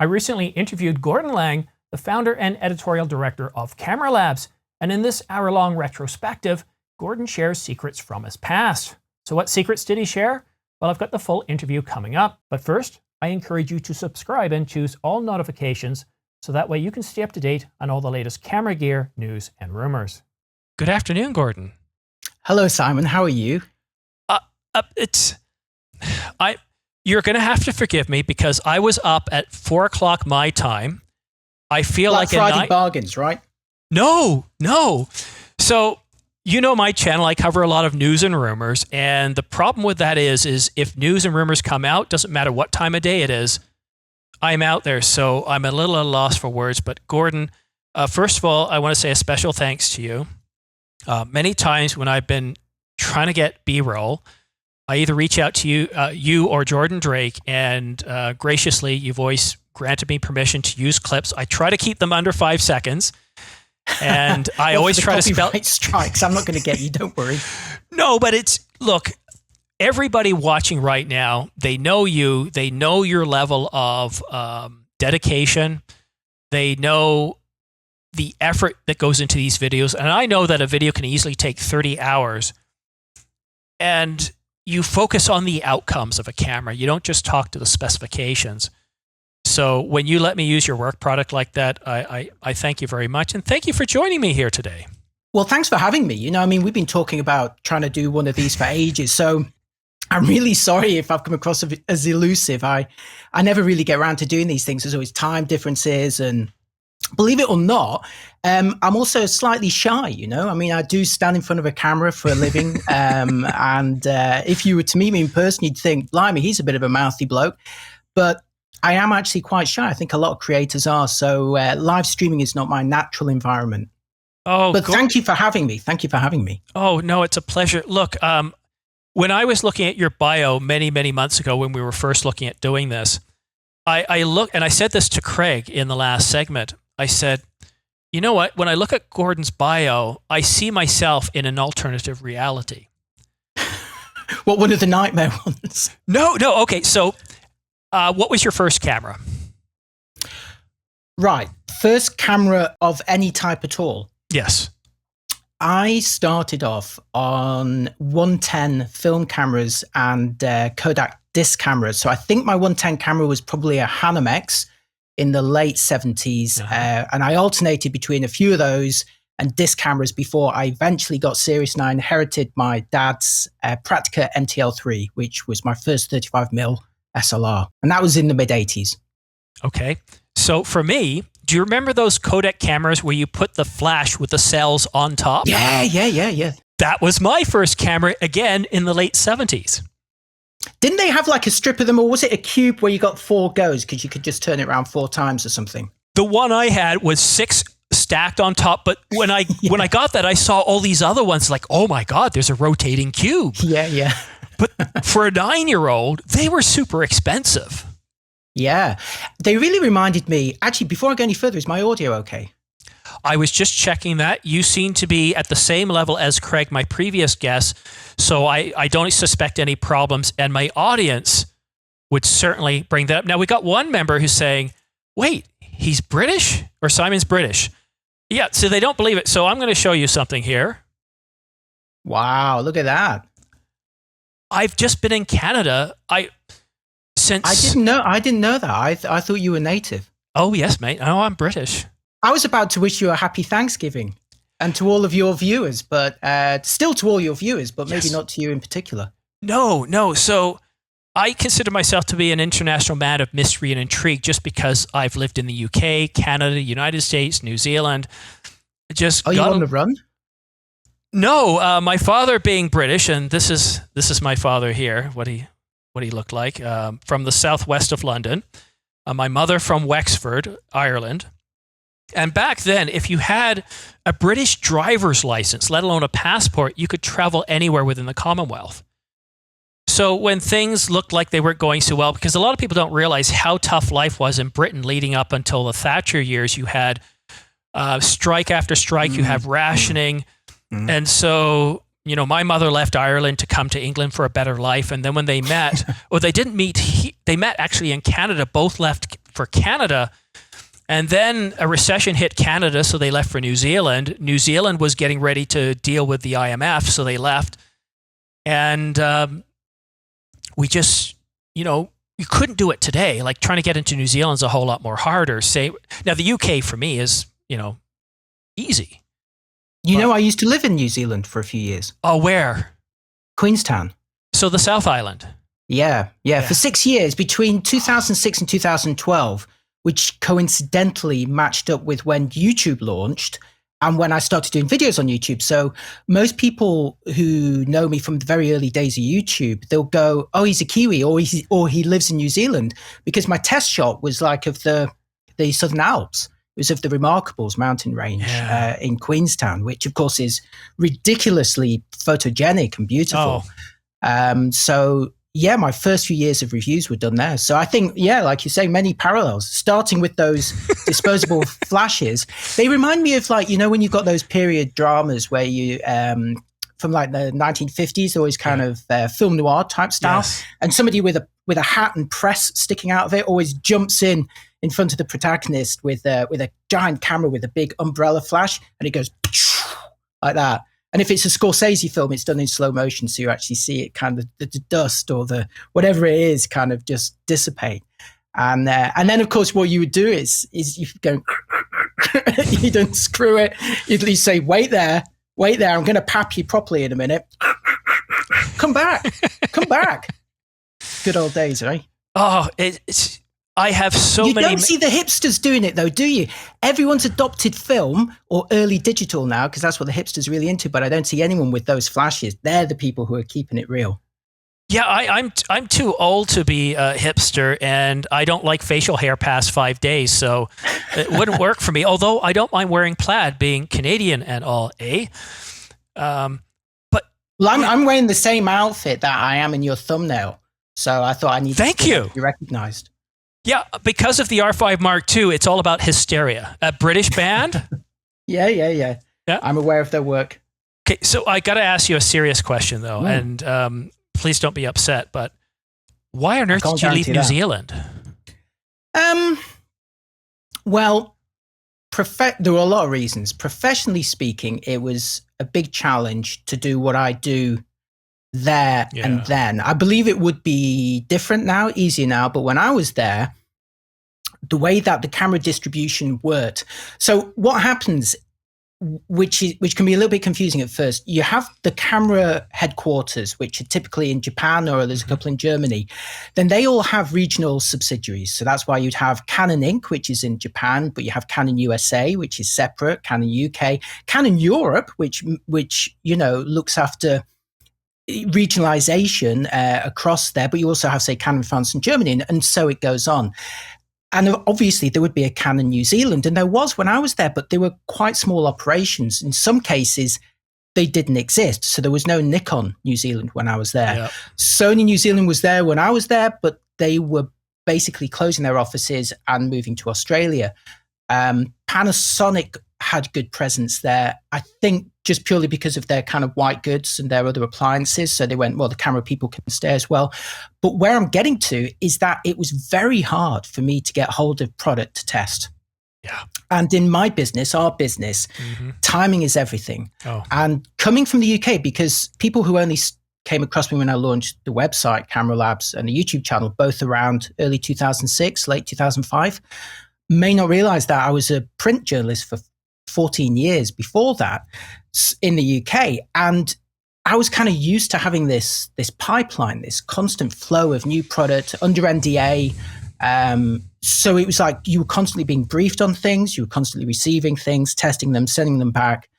I recently interviewed Gordon Laing, the founder and editorial director of Camera Labs, and in this hour-long retrospective, Gordon shares secrets from his past. So what secrets did he share? Well, I've got the full interview coming up, but first, I encourage you to subscribe and choose all notifications so that way you can stay up to date on all the latest camera gear, news, and rumors. Good afternoon, Gordon. Hello, Simon. How are you? You're going to have to forgive me because I was up at 4 o'clock my time. I feel like Friday bargains, right? No. So, you know my channel, I cover a lot of news and rumors, and the problem with that is if news and rumors come out, doesn't matter what time of day it is, I'm out there. So I'm a little at a loss for words. But Gordon, first of all, I want to say a special thanks to you. Many times when I've been trying to get B-roll, I either reach out to you or Jordan Drake, and graciously, you've always granted me permission to use clips. I try to keep them under 5 seconds, and I always try to spell strikes. I'm not going to get you. Don't worry. No, but look. Everybody watching right now, they know you. They know your level of dedication. They know the effort that goes into these videos, and I know that a video can easily take 30 hours. And you focus on the outcomes of a camera. You don't just talk to the specifications. So when you let me use your work product like that, I thank you very much. And thank you for joining me here today. Well, thanks for having me. You know, I mean, we've been talking about trying to do one of these for ages. So I'm really sorry if I've come across as elusive. I never really get around to doing these things. There's always time differences. And believe it or not, I'm also slightly shy, you know. I mean, I do stand in front of a camera for a living. And if you were to meet me in person, you'd think, blimey, he's a bit of a mouthy bloke. But I am actually quite shy. I think a lot of creators are. So live streaming is not my natural environment. Oh, but thank you for having me. Thank you for having me. Oh, no, it's a pleasure. Look, when I was looking at your bio many, many months ago when we were first looking at doing this, I looked, and I said this to Craig in the last segment. I said, you know what? When I look at Gordon's bio, I see myself in an alternative reality. What, one of the nightmare ones? No. Okay, so what was your first camera? Right. First camera of any type at all? Yes. I started off on 110 film cameras and Kodak disc cameras. So I think my 110 camera was probably a AtomX in the late 70s. And I alternated between a few of those and disc cameras before I eventually got serious, and I inherited my dad's Praktica MTL3, which was my first 35mm SLR. And that was in the mid-80s. Okay. So for me, do you remember those Kodak cameras where you put the flash with the cells on top? Yeah. That was my first camera, again, in the late 70s. Didn't they have like a strip of them, or was it a cube where you got 4 goes because you could just turn it around 4 times or something? The one I had was 6 stacked on top, but when I got that, I saw all these other ones like, oh my God, there's a rotating cube. Yeah. But for a 9-year-old, they were super expensive. Yeah. They really reminded me, actually, before I go any further, is my audio okay? I was just checking that. You seem to be at the same level as Craig, my previous guest, so I don't suspect any problems, and my audience would certainly bring that up. Now, we got one member who's saying, wait, he's British? Or Simon's British? Yeah, so they don't believe it. So I'm going to show you something here. Wow, look at that. I've just been in Canada. I didn't know that. I thought you were native. Oh, yes, mate. Oh, I'm British. I was about to wish you a happy Thanksgiving and to all of your viewers, but still to all your viewers, but maybe not to you in particular. No. So I consider myself to be an international man of mystery and intrigue just because I've lived in the UK, Canada, United States, New Zealand. You on the run? No, my father being British, and this is my father here, what he looked like, from the southwest of London. My mother from Wexford, Ireland. And back then, if you had a British driver's license, let alone a passport, you could travel anywhere within the Commonwealth. So when things looked like they weren't going so well, because a lot of people don't realize how tough life was in Britain leading up until the Thatcher years, you had strike after strike, you have rationing. And so, you know, my mother left Ireland to come to England for a better life. And then when they met, they didn't meet, they met actually in Canada, both left for Canada. And then a recession hit Canada, so they left for New Zealand. New Zealand was getting ready to deal with the IMF, so they left. And we just, you couldn't do it today. Like trying to get into New Zealand is a whole lot more harder. Now, the UK for me is, easy. I used to live in New Zealand for a few years. Oh, where? Queenstown. So the South Island. Yeah. For 6 years, between 2006 and 2012, which coincidentally matched up with when YouTube launched and when I started doing videos on YouTube. So most people who know me from the very early days of YouTube, they'll go, oh, he's a Kiwi, or he lives in New Zealand, because my test shot was like of the Southern Alps. It was of the Remarkables mountain range in Queenstown, which of course is ridiculously photogenic and beautiful. So yeah, my first few years of reviews were done there. So I think, like you say, many parallels, starting with those disposable flashes. They remind me of when you've got those period dramas where you, from like the 1950s, always kind of film noir type style. Yes. And somebody with a hat and press sticking out of it always jumps in front of the protagonist with a giant camera with a big umbrella flash, and it goes like that. And if it's a Scorsese film, it's done in slow motion, so you actually see it kind of the dust or the whatever it is kind of just dissipate. And then of course what you would do is you go, you don't screw it. You'd at least say, wait there, I'm going to pap you properly in a minute. Come back. Good old days, right? Oh, I have many. You don't see the hipsters doing it though, do you? Everyone's adopted film or early digital now, because that's what the hipsters are really into. But I don't see anyone with those flashes. They're the people who are keeping it real. Yeah, I'm too old to be a hipster, and I don't like facial hair past 5 days, so it wouldn't work for me. Although I don't mind wearing plaid, being Canadian and all, I'm wearing the same outfit that I am in your thumbnail, so I thought I needed to be recognized. Yeah, because of the R5 Mark II, it's all about Hysteria, a British band. Yeah. I'm aware of their work. Okay, so I got to ask you a serious question, though, and please don't be upset, but why on earth did you leave New Zealand? Well, there were a lot of reasons. Professionally speaking, it was a big challenge to do what I do there and then. I believe it would be different now, easier now, but when I was there, the way that the camera distribution worked. So what happens, which can be a little bit confusing at first, you have the camera headquarters, which are typically in Japan, or there's a couple in Germany. Then they all have regional subsidiaries. So that's why you'd have Canon Inc., which is in Japan, but you have Canon USA, which is separate, Canon UK, Canon Europe, which looks after regionalization across there, but you also have, say, Canon France and Germany, and so it goes on. And obviously there would be a Canon New Zealand, and there was when I was there, but they were quite small operations. In some cases, they didn't exist. So there was no Nikon New Zealand when I was there. Yep. Sony New Zealand was there when I was there, but they were basically closing their offices and moving to Australia. Panasonic had good presence there, I think just purely because of their kind of white goods and their other appliances. So they went, well, the camera people can stay as well. But where I'm getting to is that it was very hard for me to get hold of product to test. Yeah. And in my business, our business, timing is everything. Oh. And coming from the UK, because people who only came across me when I launched the website, Camera Labs, and the YouTube channel, both around early 2006, late 2005, may not realize that I was a print journalist for 14 years before that in the UK. And I was kind of used to having this pipeline, this constant flow of new product under NDA. So it was like you were constantly being briefed on things, you were constantly receiving things, testing them, sending them back.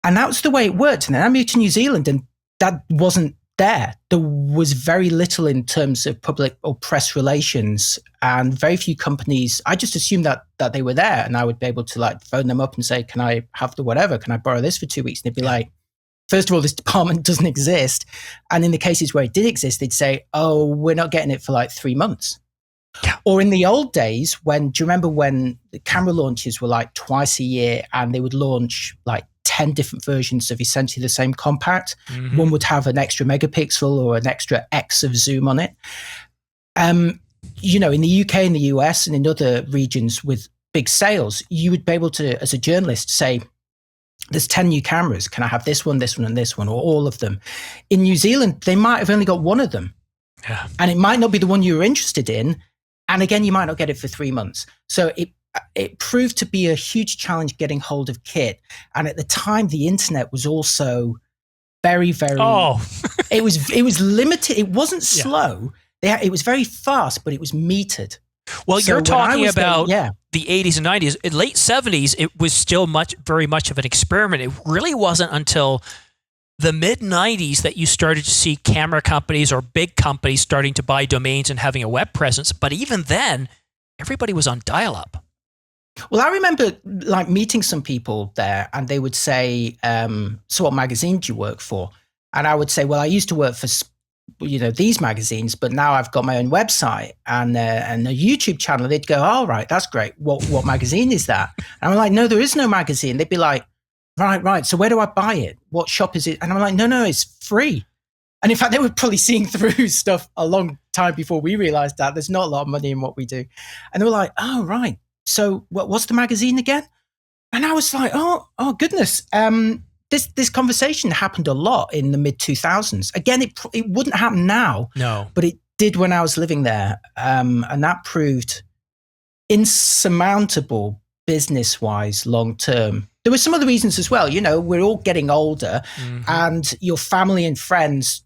And that was the way it worked. And then I moved to New Zealand, and that wasn't there. There was very little in terms of public or press relations, and very few companies. I just assumed that they were there, and I would be able to like phone them up and say, can I have the whatever? Can I borrow this for 2 weeks? And they'd be like, first of all, this department doesn't exist. And in the cases where it did exist, they'd say, oh, we're not getting it for like 3 months. Yeah. Or in the old days, do you remember when the camera launches were like twice a year, and they would launch like 10 different versions of essentially the same compact? Mm-hmm. One would have an extra megapixel or an extra X of zoom on it. in the UK and the US and in other regions with big sales, you would be able to, as a journalist, say, there's 10 new cameras. Can I have this one, and this one, or all of them? In New Zealand, they might have only got one of them. Yeah. And it might not be the one you were interested in. And again, you might not get it for 3 months. So it proved to be a huge challenge getting hold of kit. And at the time, the internet was also very, very, it was limited. It wasn't slow. It was very fast, but it was metered. Well, so you're talking about the 80s and 90s. In late 70s, it was still very much of an experiment. It really wasn't until the mid-90s that you started to see camera companies or big companies starting to buy domains and having a web presence. But even then, everybody was on dial-up. Well, I remember like meeting some people there, and they would say, so what magazine do you work for? And I would say, well, I used to work for these magazines, but now I've got my own website and a YouTube channel. They'd go, "All right, that's great. What magazine is that?" And I'm like, "No, there is no magazine." They'd be like, Right. So where do I buy it? What shop is it?" And I'm like, no, it's free. And in fact, they were probably seeing through stuff a long time before we realized that there's not a lot of money in what we do. And they were like, "Oh, right. So what's the magazine again?" And I was like, oh goodness. This conversation happened a lot in the mid 2000s. Again, it wouldn't happen now, but it did when I was living there. And that proved insurmountable business-wise long term. There were some other reasons as well. We're all getting older, and your family and friends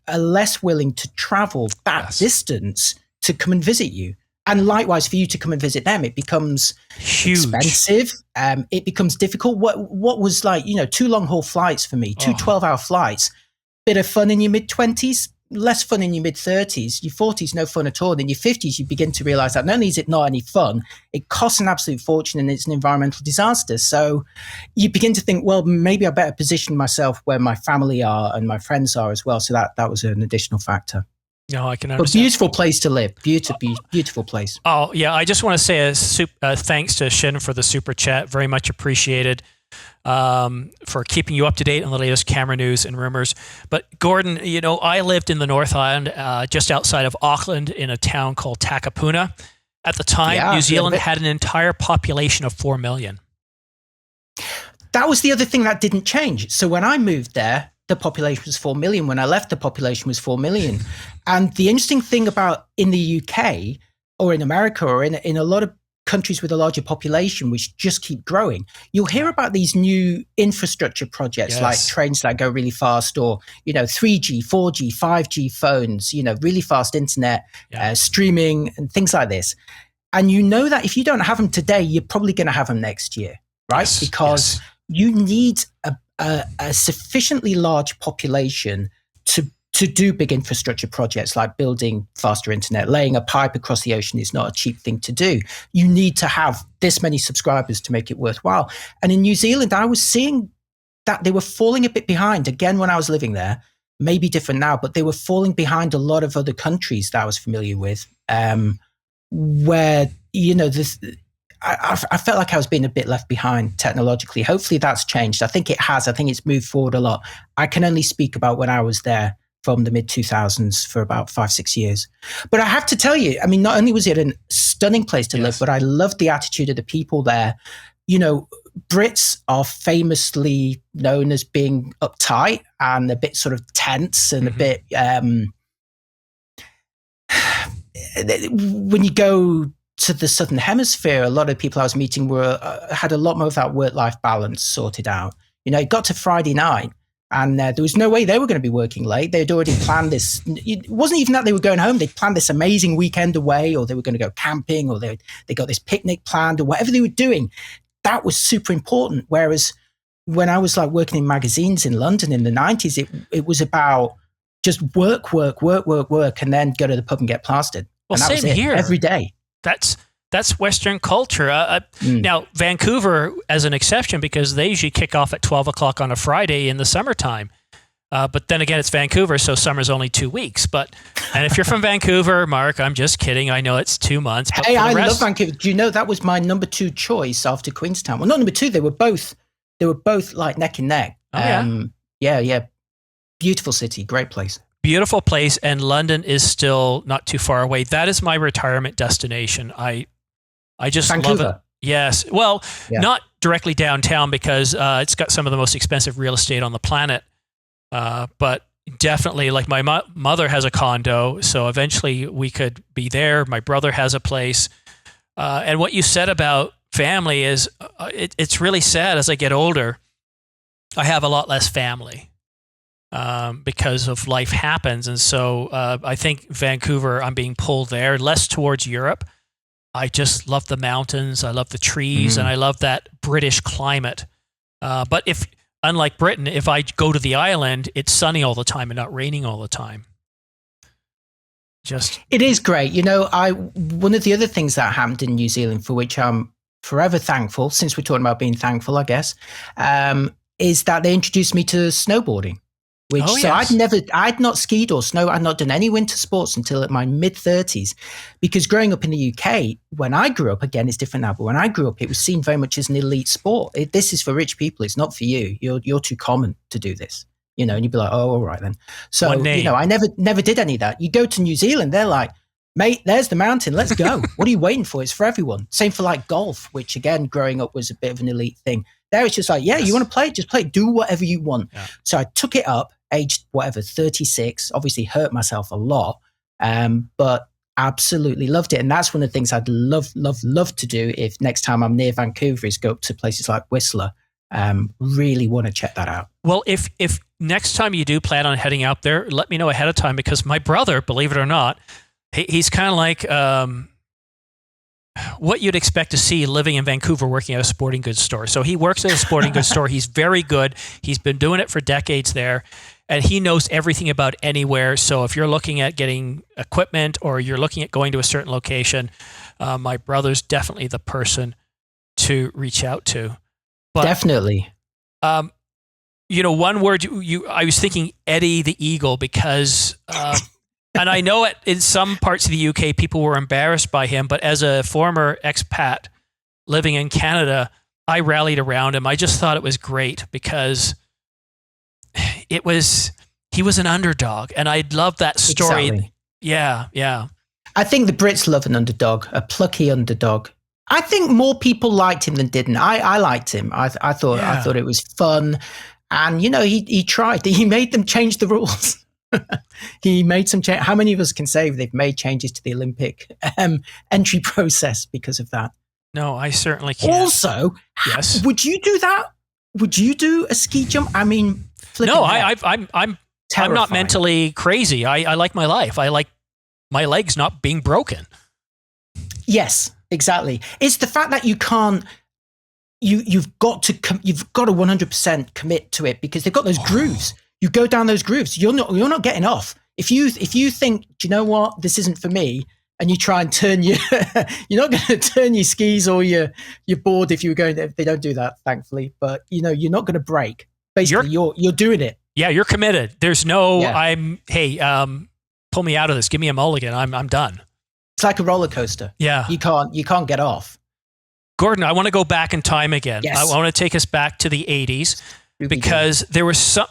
are less willing to travel that distance to come and visit you. And likewise, for you to come and visit them, it becomes huge, expensive. It becomes difficult. What was like, 2 long-haul flights for me, 2 12-hour flights, bit of fun in your mid-20s, less fun in your mid-30s, your 40s, no fun at all. And in your 50s, you begin to realize that not only is it not any fun, it costs an absolute fortune and it's an environmental disaster. So you begin to think, well, maybe I better position myself where my family are and my friends are as well. So that was an additional factor. No, I can understand. But beautiful place to live. Beautiful place. Oh, yeah. I just want to say a thanks to Shin for the super chat. Very much appreciated for keeping you up to date on the latest camera news and rumors. But Gordon, I lived in the North Island, just outside of Auckland in a town called Takapuna. At the time, New Zealand had an entire population of 4 million. That was the other thing that didn't change. So when I moved there, the population was 4 million. When I left, the population was 4 million. And the interesting thing about in the UK or in America or in a lot of countries with a larger population, which just keep growing, you'll hear about these new infrastructure projects like trains that go really fast or, 3G, 4G, 5G phones, really fast internet, streaming and things like this. And that if you don't have them today, you're probably going to have them next year, right? Yes. Because you need a sufficiently large population to do big infrastructure projects like building faster internet. Laying a pipe across the ocean is not a cheap thing to do. You need to have this many subscribers to make it worthwhile. And in New Zealand, I was seeing that they were falling a bit behind. Again, when I was living there, maybe different now, but they were falling behind a lot of other countries that I was familiar with, where, I felt like I was being a bit left behind technologically. Hopefully that's changed. I think it has. I think it's moved forward a lot. I can only speak about when I was there from the mid 2000s for about 5-6 years. But I have to tell you, not only was it a stunning place to live, but I loved the attitude of the people there. Brits are famously known as being uptight and a bit sort of tense and a bit, when you go to the Southern Hemisphere, a lot of people I was meeting had a lot more of that work-life balance sorted out. It got to Friday night and there was no way they were going to be working late. They'd already planned this. It wasn't even that they were going home. They'd planned this amazing weekend away, or they were going to go camping, or they got this picnic planned, or whatever they were doing. That was super important. Whereas when I was like working in magazines in London in the 90s, it was about just work, and then go to the pub and get plastered. Well, and that same was it, here. every day. That's Western culture. Now, Vancouver as an exception, because they usually kick off at 12 o'clock on a Friday in the summertime. But then again, it's Vancouver, so summer's only 2 weeks. And if you're from Vancouver, Mark, I'm just kidding. I know it's 2 months. But hey, I love Vancouver. Do you know that was my number 2 choice after Queenstown? Well, not number 2. They were both like neck and neck. Oh, yeah. Beautiful city, great place. beautiful place, and London is still not too far away. That is my retirement destination. I just Vancouver. love it. Yes. Well, Yeah. not directly downtown because it's got some of the most expensive real estate on the planet. But definitely, like my mother has a condo, so eventually we could be there. My brother has a place. And what you said about family is, it's really sad as I get older, I have a lot less family because of life happens. And so I think Vancouver, I'm being pulled there, less towards Europe. I just love the mountains. I love the trees, and I love that British climate. But unlike Britain, if I go to the island, it's sunny all the time and not raining all the time. It is great. You know, one of the other things that happened in New Zealand, for which I'm forever thankful, since we're talking about being thankful, I guess, is that they introduced me to snowboarding. I'd not skied or snow. I'd not done any winter sports until my mid-30s, because growing up in the UK, when I grew up, again, it's different now, but when I grew up, it was seen very much as an elite sport. This is for rich people. It's not for you. You're too common to do this, you know, and you'd be like, oh, all right then. So, you know, I never did any of that. You go to New Zealand, they're like, mate, there's the mountain. Let's go. What are you waiting for? It's for everyone. Same for like golf, which again, growing up was a bit of an elite thing. There it's just like, you want to play? Just play. Do whatever you want. Yeah. So I took it up, aged 36, obviously hurt myself a lot, but absolutely loved it. And that's one of the things I'd love to do if next time I'm near Vancouver is go up to places like Whistler. Really want to check that out. Well, if next time you do plan on heading out there, let me know ahead of time, because my brother, believe it or not, he's kind of like what you'd expect to see living in Vancouver, working at a sporting goods store. So he works at a sporting goods store. He's very good. He's been doing it for decades there, and he knows everything about anywhere. So if you're looking at getting equipment or you're looking at going to a certain location, my brother's definitely the person to reach out to. But, definitely. You know, one word I was thinking Eddie the Eagle, because and I know in some parts of the UK, people were embarrassed by him, but as a former expat living in Canada, I rallied around him. I just thought it was great because he was an underdog, and I love that story. Exactly. Yeah. I think the Brits love an underdog, a plucky underdog. I think more people liked him than didn't. I liked him. I thought it was fun, and you know, he tried. He made them change the rules. He made some change. How many of us can say they've made changes to the Olympic entry process because of that? No, I certainly can't. Also, yes. Would you do that? Would you do a ski jump? I mean, no, I'm not mentally crazy. I like my life. I like my legs not being broken. Yes, exactly. It's the fact that you can't. You've got to 100% commit to it, because they've got those grooves. You go down those grooves. You're not getting off. If you think, do you know what, this isn't for me, and you try and turn you're not going to turn your skis or your board if you were going. They don't do that, thankfully. But you know, you're not going to break. Basically, you're doing it. Yeah, you're committed. There's no pull me out of this. Give me a mulligan. I'm done. It's like a roller coaster. Yeah, you can't get off. Gordon, I want to go back in time again. Yes. I want to take us back to the 80s. Because there was some,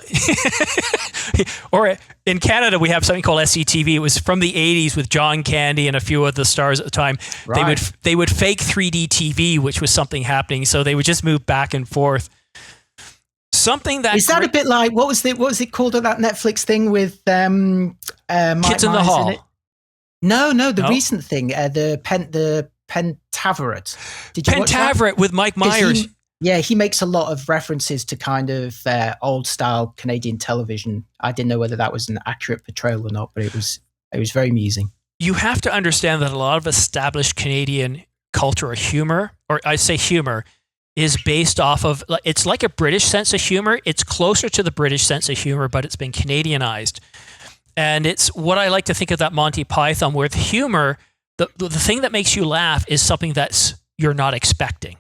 or in Canada, we have something called SCTV. It was from the 80s with John Candy and a few of the stars at the time. Right. They would fake 3D TV, which was something happening. So they would just move back and forth. Something that is that a bit like what was it called, that Netflix thing with Kids in the Hall? In no, the recent thing, the Pentaveret. Did you watch that? Pentaveret with Mike Myers. He makes a lot of references to kind of old style Canadian television. I didn't know whether that was an accurate portrayal or not, but it was very amusing. You have to understand that a lot of established Canadian culture or humor, or I say humor, is based off of, it's like a British sense of humor. It's closer to the British sense of humor, but it's been Canadianized. And it's what I like to think of that Monty Python, where the humor, the thing that makes you laugh is something that's you're not expecting.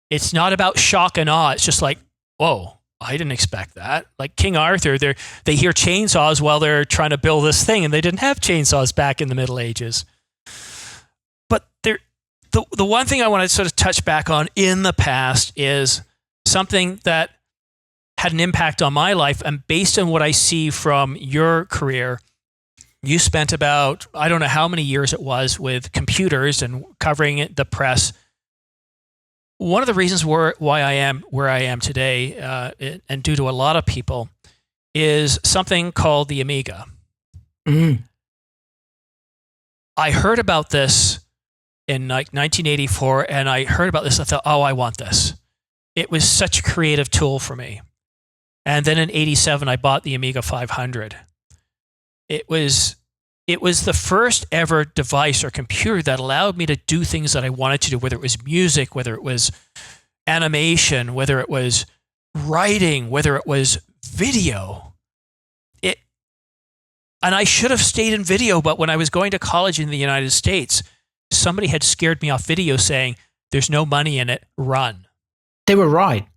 It's not about shock and awe. It's just like, whoa, I didn't expect that. Like King Arthur, they hear chainsaws while they're trying to build this thing, and they didn't have chainsaws back in the Middle Ages. But the one thing I want to sort of touch back on in the past is something that had an impact on my life. And based on what I see from your career, you spent about, I don't know how many years it was with computers and covering the press. One of the reasons why I am where I am today, and due to a lot of people, is something called the Amiga. Mm. I heard about this in like 1984, and I heard about this. I thought, oh, I want this. It was such a creative tool for me. And then in 87, I bought the Amiga 500. It was the first ever device or computer that allowed me to do things that I wanted to do, whether it was music, whether it was animation, whether it was writing, whether it was video. And I should have stayed in video, but when I was going to college in the United States, somebody had scared me off video saying, there's no money in it, run. They were right.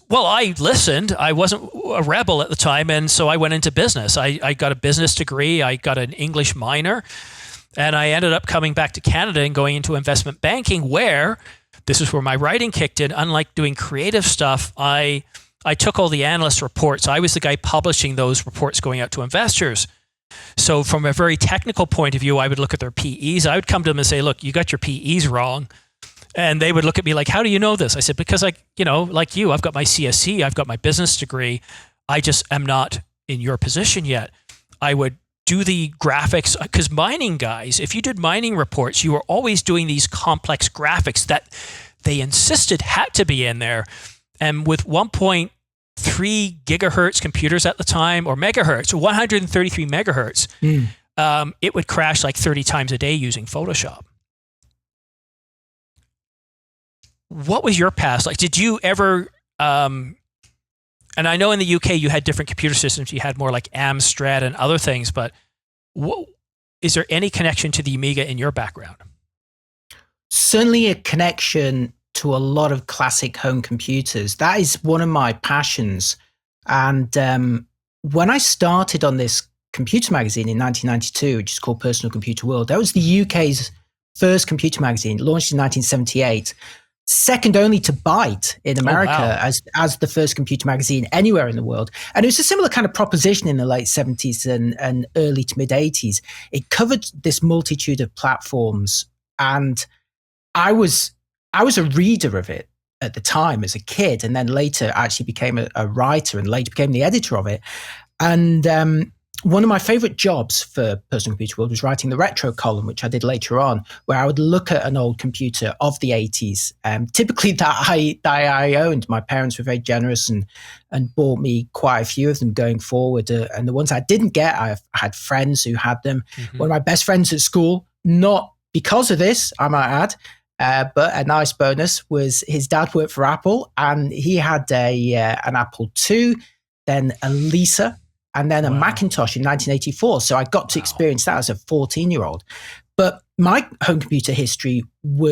Well, I listened. I wasn't a rebel at the time, and so I went into business. I got a business degree. I got an English minor, and I ended up coming back to Canada and going into investment banking, where this is where my writing kicked in. Unlike doing creative stuff, I took all the analyst reports. I was the guy publishing those reports going out to investors. So from a very technical point of view, I would look at their PEs. I would come to them and say, look, you got your PEs wrong. And they would look at me like, how do you know this? I said, because like you, I've got my CSC, I've got my business degree. I just am not in your position yet. I would do the graphics, because mining guys, if you did mining reports, you were always doing these complex graphics that they insisted had to be in there. And with 1.3 gigahertz computers at the time, or megahertz, 133 megahertz, it would crash like 30 times a day using Photoshop. What was your past like? Did you ever, and I know in the UK you had different computer systems, you had more like Amstrad and other things, but is there any connection to the Amiga in your background? Certainly a connection to a lot of classic home computers. That is one of my passions. And when I started on this computer magazine in 1992, which is called Personal Computer World, that was the UK's first computer magazine, launched in 1978. Second only to Byte in America as the first computer magazine anywhere in the world. And it was a similar kind of proposition in the late 70s and early to mid 80s. It covered this multitude of platforms. And I was a reader of it at the time as a kid, and then later actually became a writer and later became the editor of it. And one of my favorite jobs for Personal Computer World was writing the retro column, which I did later on, where I would look at an old computer of the 80s, typically that I owned. My parents were very generous and bought me quite a few of them going forward. And the ones I didn't get, I had friends who had them. Mm-hmm. One of my best friends at school, not because of this, I might add, but a nice bonus was his dad worked for Apple, and he had an Apple II, then a Lisa, and then a Macintosh in 1984. So I got to experience that as a 14-year-old. But my home computer history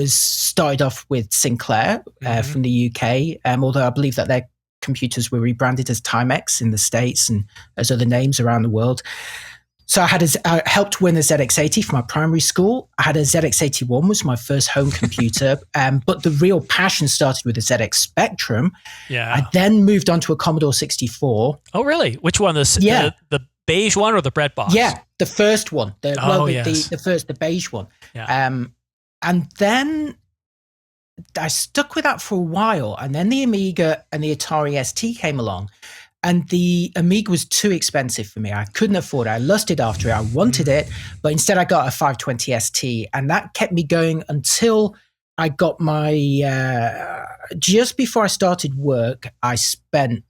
started off with Sinclair from the UK, although I believe that their computers were rebranded as Timex in the States and as other names around the world. So I helped win a ZX80 for my primary school. I had a ZX81, was my first home computer. But the real passion started with the ZX Spectrum. Yeah. I then moved on to a Commodore 64. Oh, really? Which one? The beige one or the bread box? Yeah, the first one. The beige one. Yeah. And then I stuck with that for a while. And then the Amiga and the Atari ST came along. And the Amiga was too expensive for me. I couldn't afford it. I lusted after it. I wanted it, but instead I got a 520 ST, and that kept me going until I got my. Just before I started work, I spent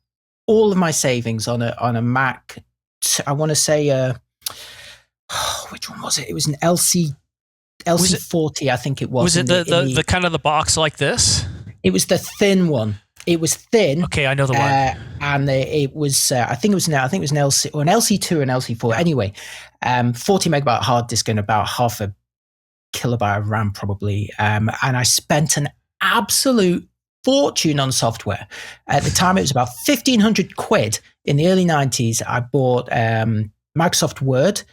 all of my savings on a Mac. I want to say, which one was it? It was an LC40, I think it was. Was it the kind of the box like this? It was the thin one. It was thin. Okay, I know the one. And it was, I think it was an LC or an LC2 or an LC4. Yeah. Anyway, 40 megabyte hard disk and about half a kilobyte of RAM probably. And I spent an absolute fortune on software. At the time, it was about 1,500 quid in the early 90s. I bought Microsoft Word,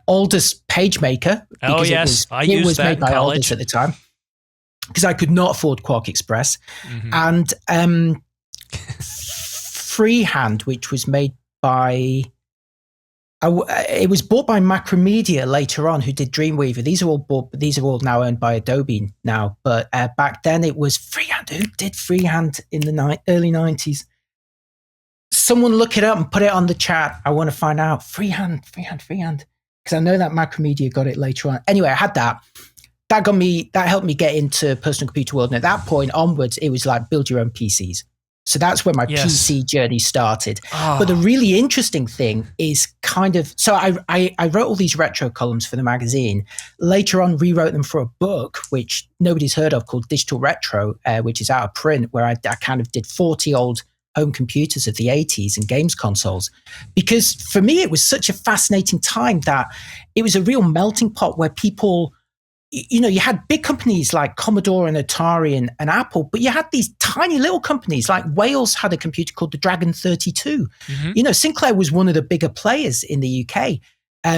Aldous PageMaker. Oh, yes. It was made by Aldous at the time. because I could not afford Quark Express, and Freehand, which was made by. It was bought by Macromedia later on, who did Dreamweaver. These are all now owned by Adobe now. But back then it was Freehand. Who did Freehand in the early 90s? Someone look it up and put it on the chat. I want to find out. Freehand. Because I know that Macromedia got it later on. Anyway, I had that. That helped me get into personal computer world. And at that point onwards, it was like build your own PCs. So that's where my PC journey started. Oh. But the really interesting thing is so I wrote all these retro columns for the magazine. Later on, rewrote them for a book, which nobody's heard of, called Digital Retro, which is out of print, where I kind of did 40 old home computers of the 80s and games consoles. Because for me, it was such a fascinating time that it was a real melting pot where people... you had big companies like Commodore and Atari and Apple, but you had these tiny little companies like Wales had a computer called the Dragon 32. Sinclair was one of the bigger players in the UK.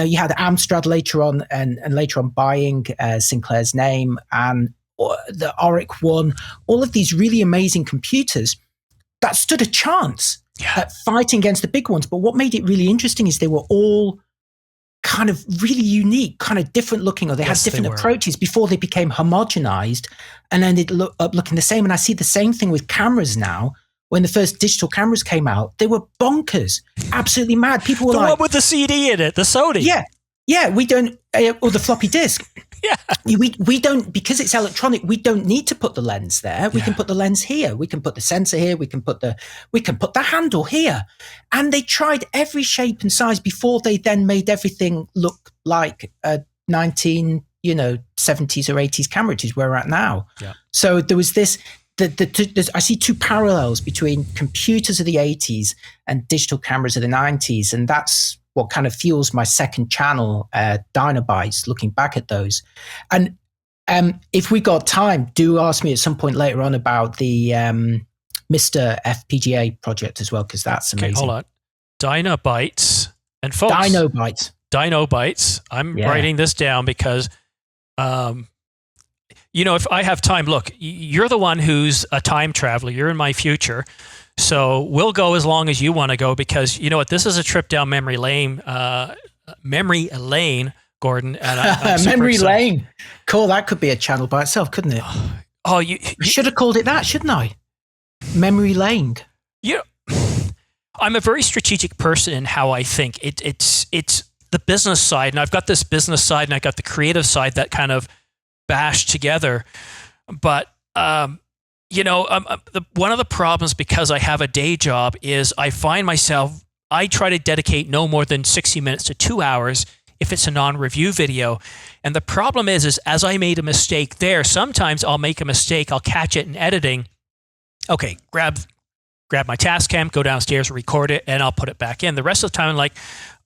You had Amstrad later on and later on buying Sinclair's name, and the Oric One, all of these really amazing computers that stood a chance at fighting against the big ones. But what made it really interesting is they were all kind of really unique, kind of different looking, or they had different approaches before they became homogenized and ended up looking the same. And I see the same thing with cameras now. When the first digital cameras came out, they were bonkers, absolutely mad. People were the like, one with the CD in it, the Sony. Yeah, we don't, or the floppy disk. We don't, because it's electronic, we don't need to put the lens there. We can put the lens here. We can put the sensor here. We can put the handle here. And they tried every shape and size before they then made everything look like a 1970s or 80s camera, which is where we're at now. Yeah. So there was this, I see two parallels between computers of the 80s and digital cameras of the 90s. And that's what kind of fuels my second channel, Dinobytes, looking back at those. And if we got time, do ask me at some point later on about the Mr. FPGA project as well, because that's amazing. Okay, hold on. Dinobytes. And folks. Dinobytes. I'm writing this down because, if I have time, look, you're the one who's a time traveler. You're in my future. So we'll go as long as you want to go, because you know what? This is a trip down memory lane, Gordon. And I'm memory lane. Cool. That could be a channel by itself, couldn't it? Oh, you should have called it that, shouldn't I? Memory lane. I'm a very strategic person in how I think. It's the business side, and I've got this business side, and I got the creative side that kind of bashed together. But one of the problems, because I have a day job, is I find myself, I try to dedicate no more than 60 minutes to 2 hours if it's a non-review video. And the problem is as I made a mistake there, sometimes I'll make a mistake, I'll catch it in editing. Okay, grab my Tascam, go downstairs, record it, and I'll put it back in. The rest of the time, I'm like,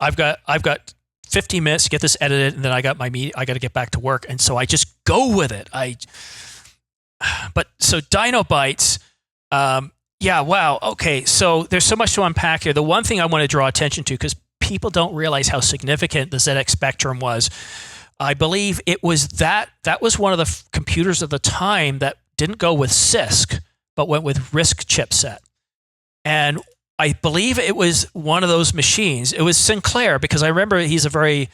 I've got 15 minutes to get this edited, and then I got to get back to work. And so I just go with it. But so Dinobytes, wow. Okay, so there's so much to unpack here. The one thing I want to draw attention to, because people don't realize how significant the ZX Spectrum was, I believe it was that was one of the computers of the time that didn't go with CISC, but went with RISC chipset. And I believe it was one of those machines. It was Sinclair, because I remember he's a very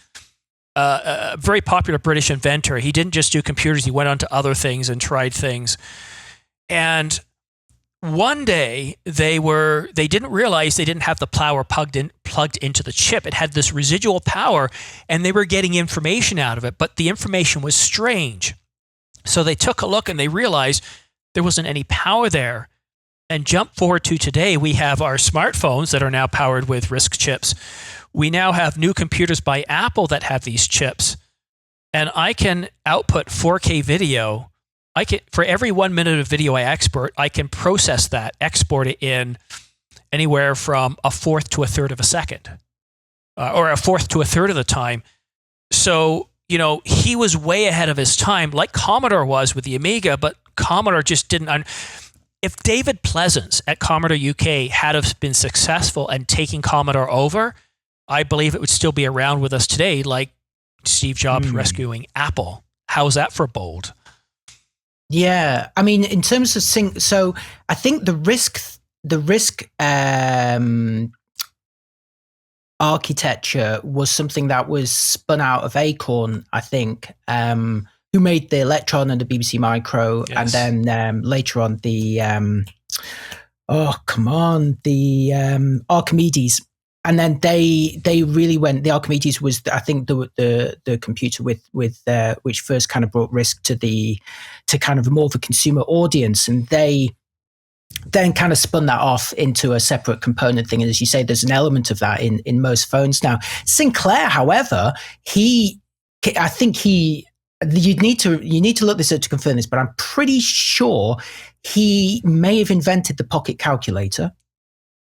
popular British inventor. He didn't just do computers. He went on to other things and tried things. And one day they didn't realize they didn't have the power plugged into the chip. It had this residual power, and they were getting information out of it, but the information was strange. So they took a look and they realized there wasn't any power there. And jump forward to today, we have our smartphones that are now powered with RISC chips. We now have new computers by Apple that have these chips. And I can output 4K video. For every 1 minute of video I export, I can process that, export it in anywhere from a fourth to a third of a second, or a fourth to a third of the time. So, he was way ahead of his time, like Commodore was with the Amiga, but Commodore just didn't. If David Pleasance at Commodore UK had have been successful and taking Commodore over, I believe it would still be around with us today, like Steve Jobs rescuing Apple. How's that for bold? Yeah, I mean, in terms of so I think the risk architecture was something that was spun out of Acorn, I think, who made the Electron and the BBC Micro, Yes. and then later on the Archimedes. And then they really went. The Archimedes was, I think, the computer with which first kind of brought risk to kind of more of a consumer audience, and they then kind of spun that off into a separate component thing. And as you say, there's an element of that in most phones now. Sinclair, however, you need to look this up to confirm this, but I'm pretty sure he may have invented the pocket calculator,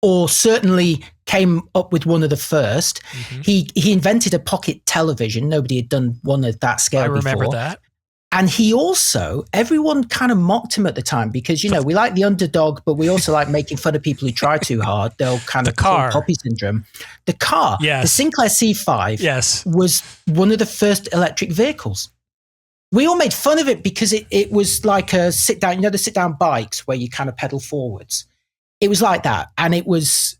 or certainly came up with one of the first. Mm-hmm. He invented a pocket television. Nobody had done one of that scale before. I remember that. And he also, everyone kind of mocked him at the time because, we like the underdog, but we also like making fun of people who try too hard. They'll kind of call poppy syndrome. The car, the Sinclair C5 was one of the first electric vehicles. We all made fun of it because it was like a sit down, the sit down bikes where you kind of pedal forwards. It was like that. And it was,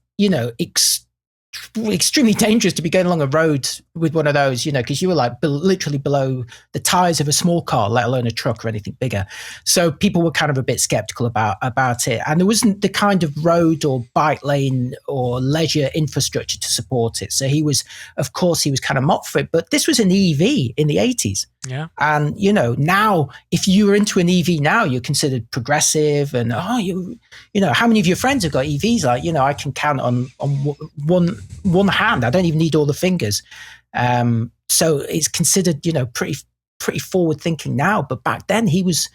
extremely dangerous to be going along a road with one of those, because you were like literally below the tires of a small car, let alone a truck or anything bigger. So people were kind of a bit skeptical about it. And there wasn't the kind of road or bike lane or leisure infrastructure to support it. So he was kind of mocked for it. But this was an EV in the 80s. Yeah. And, now if you were into an EV now, you're considered progressive. And, how many of your friends have got EVs? Like, I can count on one hand. I don't even need all the fingers. So it's considered, pretty forward thinking now. But back then he was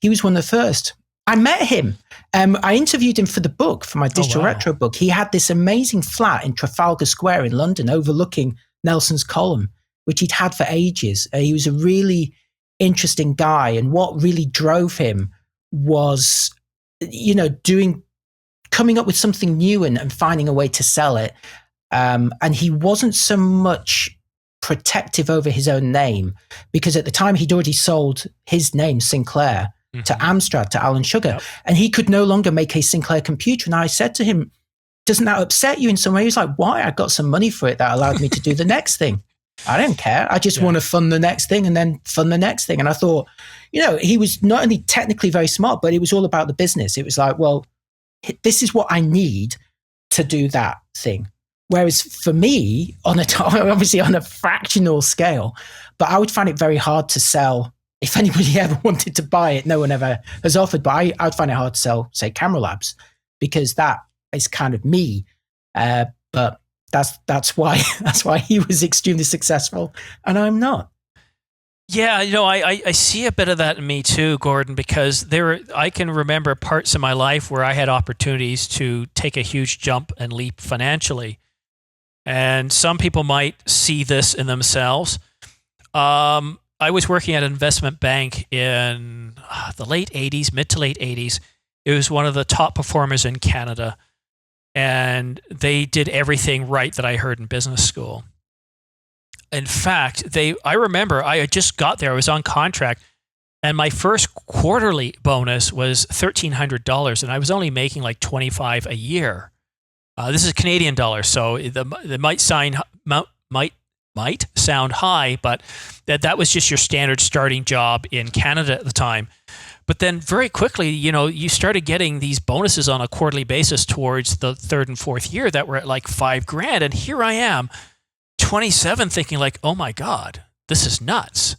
one of the first. I met him. I interviewed him for the book, for my digital retro book. He had this amazing flat in Trafalgar Square in London overlooking Nelson's Column, which he'd had for ages. He was a really interesting guy. And what really drove him was, coming up with something new and finding a way to sell it. And he wasn't so much protective over his own name, because at the time he'd already sold his name, Sinclair, to Amstrad, to Alan Sugar. Yep. And he could no longer make a Sinclair computer. And I said to him, doesn't that upset you in some way? He was like, why? I got some money for it that allowed me to do the next thing. I don't care. I just want to fund the next thing and then fund the next thing. And I thought, he was not only technically very smart, but it was all about the business. It was like, well, this is what I need to do that thing. Whereas for me, obviously on a fractional scale, but I would find it very hard to sell. If anybody ever wanted to buy it, no one ever has offered, but I would find it hard to sell, say, Camera Labs, because that is kind of me. But that's why he was extremely successful and I'm not. Yeah, I see a bit of that in me too, Gordon, because I can remember parts of my life where I had opportunities to take a huge jump and leap financially. And some people might see this in themselves. I was working at an investment bank in the late 80s, mid to late 80s. It was one of the top performers in Canada. And they did everything right that I heard in business school. In fact, I remember I had just got there. I was on contract, and my first quarterly bonus was $1,300, and I was only making like $25 a year. This is Canadian dollars, so it might sound high, but that was just your standard starting job in Canada at the time. But then very quickly, you started getting these bonuses on a quarterly basis towards the third and fourth year that were at like $5,000. And here I am, 27, thinking like, oh my God, this is nuts.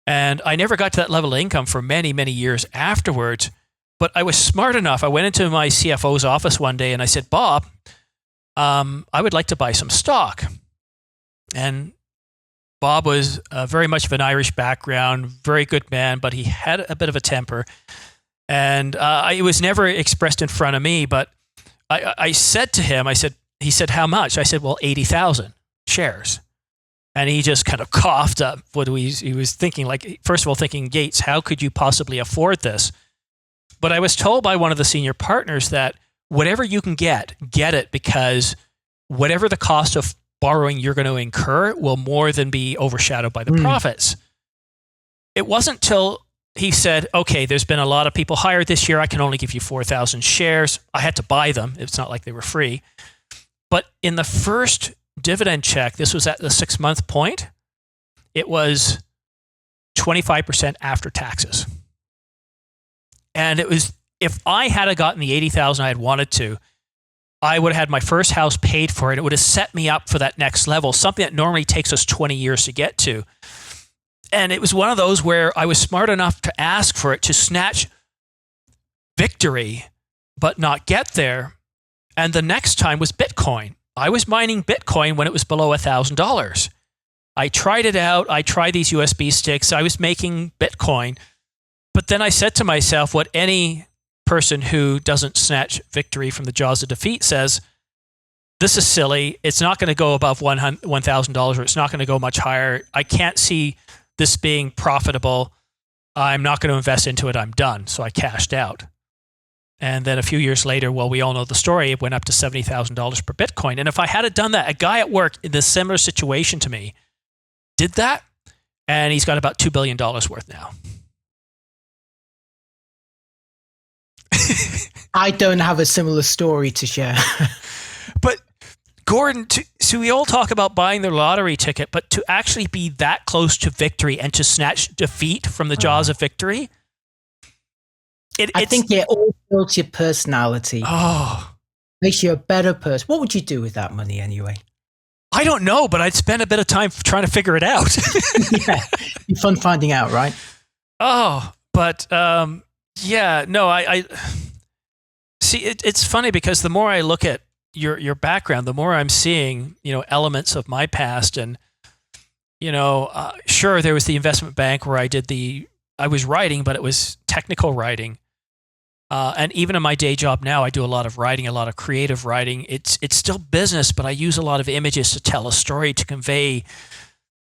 And I never got to that level of income for many, many years afterwards. But I was smart enough. I went into my CFO's office one day and I said, Bob, I would like to buy some stock. And Bob was very much of an Irish background, very good man, but he had a bit of a temper. And it was never expressed in front of me, but I said to him, he said, how much? I said, well, 80,000 shares. And he just kind of coughed up. He was thinking, like, first of all, thinking, Gates, how could you possibly afford this? But I was told by one of the senior partners that whatever you can get it, because whatever the cost of borrowing you're going to incur will more than be overshadowed by the profits. It wasn't till he said, okay, there's been a lot of people hired this year. I can only give you 4,000 shares. I had to buy them. It's not like they were free. But in the first dividend check, this was at the 6-month point, it was 25% after taxes. And it was, if I had gotten the 80,000 I had wanted to, I would have had my first house paid for it. It would have set me up for that next level, something that normally takes us 20 years to get to. And it was one of those where I was smart enough to ask for it, to snatch victory, but not get there. And the next time was Bitcoin. I was mining Bitcoin when it was below $1,000. I tried it out. I tried these USB sticks. I was making Bitcoin. But then I said to myself, what any person who doesn't snatch victory from the jaws of defeat says, this is silly. It's not going to go above $1,000, or it's not going to go much higher. I can't see this being profitable. I'm not going to invest into it. I'm done. So I cashed out. And then a few years later, well, we all know the story. It went up to $70,000 per Bitcoin. And if I had done that, a guy at work in a similar situation to me did that, and he's got about $2 billion worth now. I don't have a similar story to share. But Gordon, so we all talk about buying the lottery ticket, but to actually be that close to victory and to snatch defeat from the jaws of victory, I think it all builds your personality. Oh, makes you a better person. What would you do with that money anyway? I don't know, but I'd spend a bit of time trying to figure it out. Yeah, be fun finding out, right? Oh, but yeah, no, I see. It's funny because the more I look at your background, the more I'm seeing, elements of my past, and sure, there was the investment bank where I was writing, but it was technical writing. And even in my day job now, I do a lot of writing, a lot of creative writing. It's still business, but I use a lot of images to tell a story, to convey,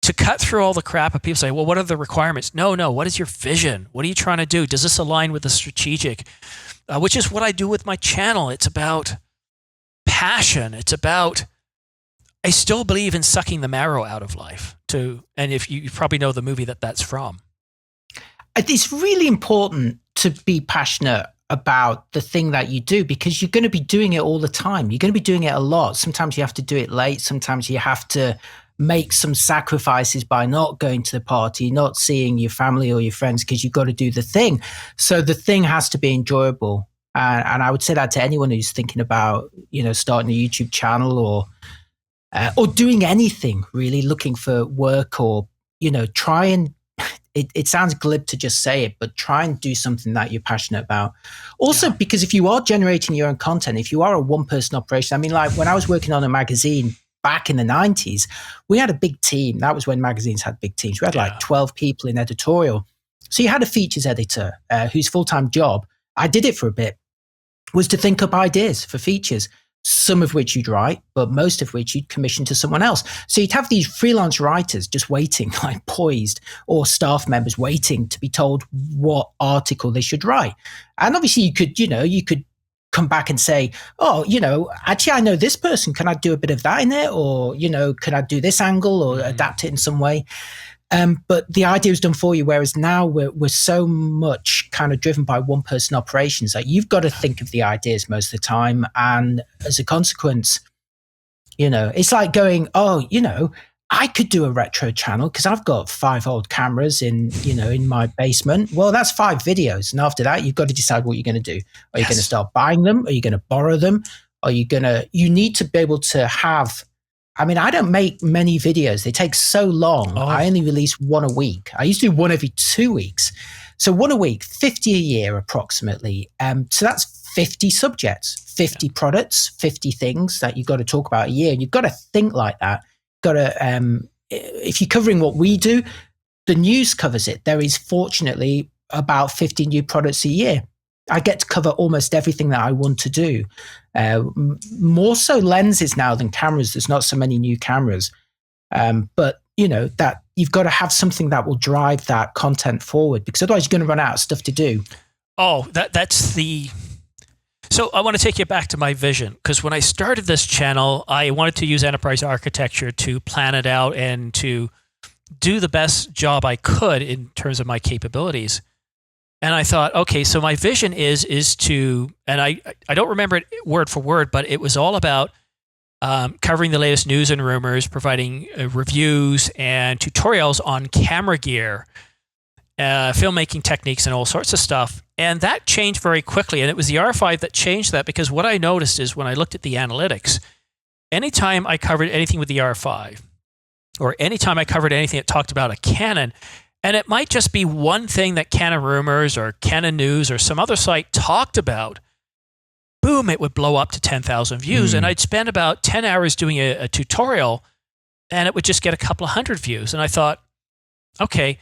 to cut through all the crap. And people say, well, what are the requirements? No. What is your vision? What are you trying to do? Does this align with the strategic? Which is what I do with my channel. It's about passion. It's about, I still believe in sucking the marrow out of life. And if you probably know the movie that's from. It's really important to be passionate about the thing that you do, because you're going to be doing it all the time. You're going to be doing it a lot. Sometimes you have to do it late. Sometimes you have to make some sacrifices by not going to the party, not seeing your family or your friends, because you've got to do the thing. So the thing has to be enjoyable. And I would say that to anyone who's thinking about, starting a YouTube channel or doing anything really, looking for work, or, try and, it sounds glib to just say it, but try and do something that you're passionate about. Also, because if you are generating your own content, if you are a one-person operation, I mean, like when I was working on a magazine back in the 90s, we had a big team. That was when magazines had big teams. We had like 12 people in editorial. So you had a features editor whose full-time job, I did it for a bit, was to think up ideas for features, some of which you'd write, but most of which you'd commission to someone else. So you'd have these freelance writers just waiting, like poised, or staff members waiting to be told what article they should write. And obviously you could come back and say, oh, actually I know this person, can I do a bit of that in it? Or, can I do this angle or adapt it in some way? But the idea was done for you, whereas now we're so much kind of driven by one-person operations that you've got to think of the ideas most of the time. And as a consequence, it's like going, I could do a retro channel because I've got 5 old cameras in my basement. Well, that's 5 videos. And after that, you've got to decide what you're going to do. Are you going to start buying them? Are you going to borrow them? You need to be able to have, I mean, I don't make many videos. They take so long. I only release one a week. I used to do one every 2 weeks. So one a week, 50 a year approximately. So that's 50 subjects, 50 products, 50 things that you've got to talk about a year. And you've got to think like that. Got to, if you're covering what we do, the news covers it. There is fortunately about 50 new products a year. I get to cover almost everything that I want to do. More so lenses now than cameras. There's not so many new cameras. But that you've got to have something that will drive that content forward, because otherwise you're going to run out of stuff to do. Oh, that's the... So I want to take you back to my vision, because when I started this channel, I wanted to use enterprise architecture to plan it out and to do the best job I could in terms of my capabilities. And I thought, okay, so my vision is to, and I don't remember it word for word, but it was all about covering the latest news and rumors, providing reviews and tutorials on camera gear, filmmaking techniques, and all sorts of stuff. And that changed very quickly. And it was the R5 that changed that, because what I noticed is when I looked at the analytics, anytime I covered anything with the R5, or anytime I covered anything that talked about a Canon, and it might just be one thing that Canon Rumors or Canon News or some other site talked about, boom, it would blow up to 10,000 views. And I'd spend about 10 hours doing a tutorial, and it would just get a couple of hundred views. And I thought, okay,